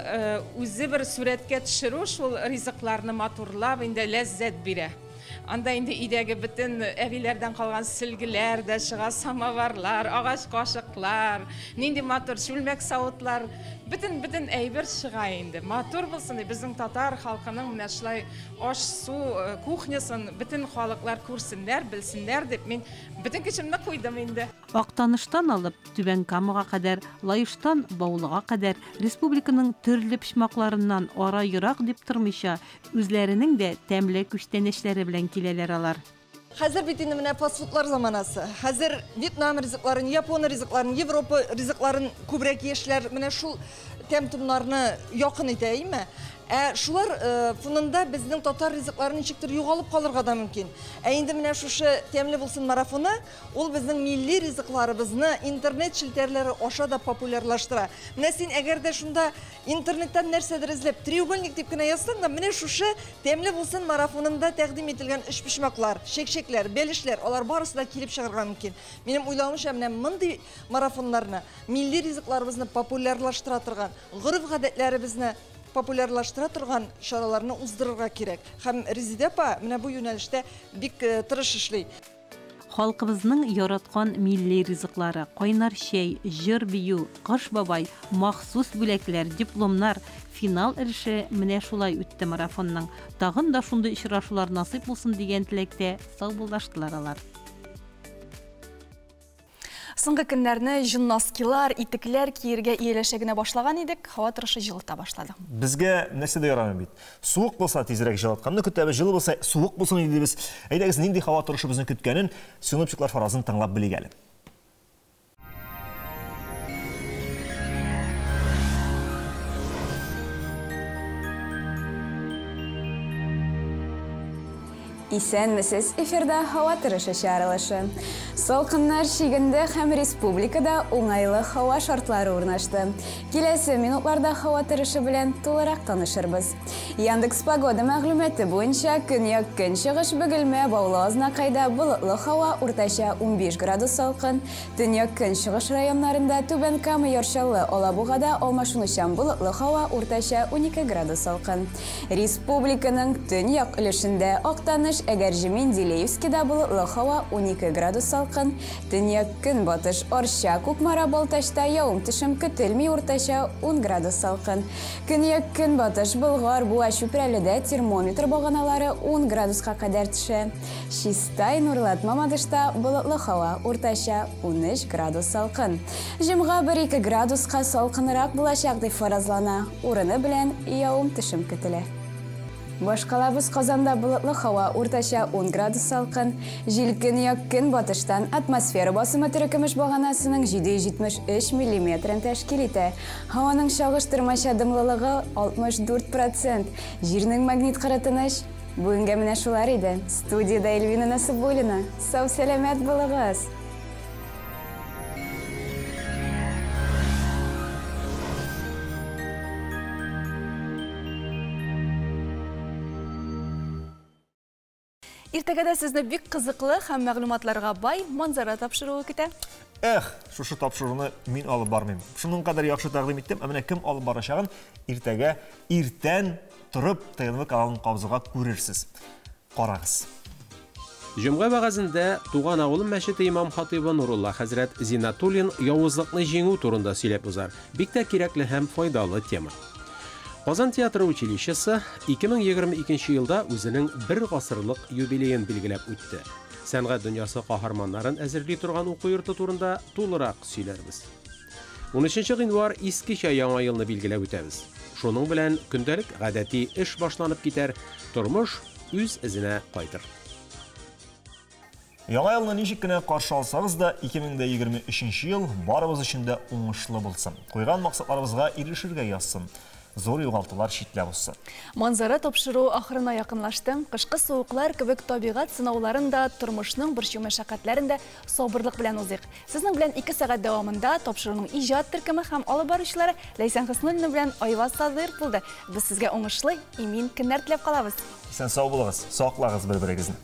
үзе бер сурәткә төшерү, шул ризыкларны матурлап инде ләззәт бирә. Анда инде идәге бөтен әбиләрдән калган сөлгеләр дә чыга, самаварлар, агач кашыклар, нинди матур шүлмәк савытлар, бөтен әйбер чыга инде. Матур булсын, безнең татар халкының менә шулай аш, су, кухнясын бөтен халыклар күрсеннәр, белсеннәр дип мин бөтен көчемне куйдым инде. Актаныштан алып Түбән Камага кадәр, Лаештан Баулыга кадәр республиканың төрле пишмакларыннан ара-ерак дип тормыйча, үзләренең дә тәмле күчтәнешләре белән киләләр алар. Хәзер бит инде менә фастфудлар заманасы. Хәзер Вьетнам ризыкларын, Япон ризыкларын, Европа ризыкларын күбрәк яшьләр менә шул тәм-томнарны якын итә, әйме? Шулар фонында безнең татар ризыкларын ничектер югалып калырга да мөмкин. Инде менә шушы тәмле булсын марафоны, ул безнең милли ризыкларыбызны интернет челтәрләре аша да популярлаштыра. Менә син әгәр дә шунда интернеттан нәрсәдер эзләп, треугольник дип кенә язсаң да, менә шушы тәмле булсын марафонында тәкъдим ителгән эш-пишмаклар, чәк-чәкләр, бәлешләр, алар барысы да килеп чыгарга мөмкин. Минем уйлавымча, менә мондый марафоннарны, милли ризыкларыбызны популярлаштыра торган, гореф-гадәтләребезне популярлаштыра торган шараларны уздырырга кирәк. Һәм Резида апа менә бу юнәлештә бик тырыш эшли. Халкыбызның яраткан милли ризыклары, кайнар чәй, җыр бию, кыш бабай, махсус бүләкләр, дипломнар, финал ирешә менә шулай үтте марафонның. Тагын да шундый очрашулар насыйп булсын дигән теләктә саубулдаштылар алар. Соңгы көннәрне жиннаскилар, итекләр киергә ияләшә генә башлаган идек, һава торышы җылыта башлады. Безгә нәрсә дә ярамый бит. Суык булса тизрәк җылытканны көтәбез, җылы булса суык булсын дибез. Әйдәгез, нинди һава торышы безне көткәнен синоптиклар фаразын тыңлап белик әле. Исәнмесез, эфирда һава торышы чыгарылышы. Салкыннар шигендә һәм республикада уңайлы һава шартлары урнашты. Киләсе минутларда һава торышы белән тулырак танышырбыз. Яндекс погода мәгълүматы буенча көньяк көнчыгыш Бөгелмә, Баулы Азнакайда болытлы һава уртача 15 градус салкын, төньяк көнчыгыш районнарында Түбән Кама, Ярчаллы, Алабугада алмашынучан болытлы һава уртача 12 градус салкын. Республиканың төньяк өлешендә Актаныш, Әгәрҗемин, Дилеевскида болытлы һава 12 градус салкын, төньяк көнбатыш Арча, Кукмара, Балтачта явым-төшем көтелми уртача 10 градус салкын. Көньяк көнбатыш Болгар, Буа, Чүпрәледә термометр баганалары 10 градуска кадәр төшә. Чистай, Нурлат, Мамадышта болытлы һава уртача 13 градус салкын. Җомга 1-2 градуска салкынрак булачак дип фаразлана. Урыны белән явым-төшем көтелә. Башкалабыз Казанда болытлы һава уртача 10 градус салкын, җил көньяк көнбатыштан атмосфера басымы төркемеш баганасының 773 мм тәшкил итә. Һаваның чагыштырмача дымлылыгы 64%, җирнең магнит кырытыныш Бүгінгі менә шулар иде. Студияда Эльвина Насыбуллина. Сау сәләмәт булыгыз. Иртәгәдә сезне бик кызыклы һәм мәгълүматларга бай манзара тапшыруы көтә. Шушы тапшыруны мин алып бармыйм. Шуның кадәр яхшы тәкъдим иттем, менә кем алып барачагын иртәгә иртән торып ТНВ каналын кабызырга күрерсез. Карагыз. Җомга вагазында туган авылым мәчете имам хатибы Нурулла хәзрәт Зинатуллин явызлыкны җиңү турында сөйләп узар. Бик тә кирәкле һәм файдалы тема. Казан театры училищесы 2022 елда үзенең 1 гасырлык юбилеен билгеләп үтте. Сәнгать дөньясы каһарманнарын әзерли торган уку йорты турында тулырак сөйләрбез. 13 гыйнвар искечә яңа елны билгеләп үтәбез. Шуның белән көндәлек гадәти эш башланып китәр, тормыш үз эзенә кайтыр. Яңа елны ничек кенә каршы алсагыз да 2023 ел барыбыз өчен дә уңышлы булсын. Куйган максатларыбызга ирешергә язсын. Зор югалтулар читләп узсын. Манзара тапшыру ахырына якынлашты. Кышкы суыклар кебек табигать сынауларында, тормышның борчу мәшәкатьләрендә сабырлык белән узыйк. Сезнең белән 2 сәгать дәвамында тапшыруның иҗат төркеме һәм алып баручылары Ләйсән Хөснуллина белән Айваз Садыр булды. Без сезгә уңышлы, имин көннәр теләп калабыз. Сән сау булыгыз, саклагыз бер-берегезне.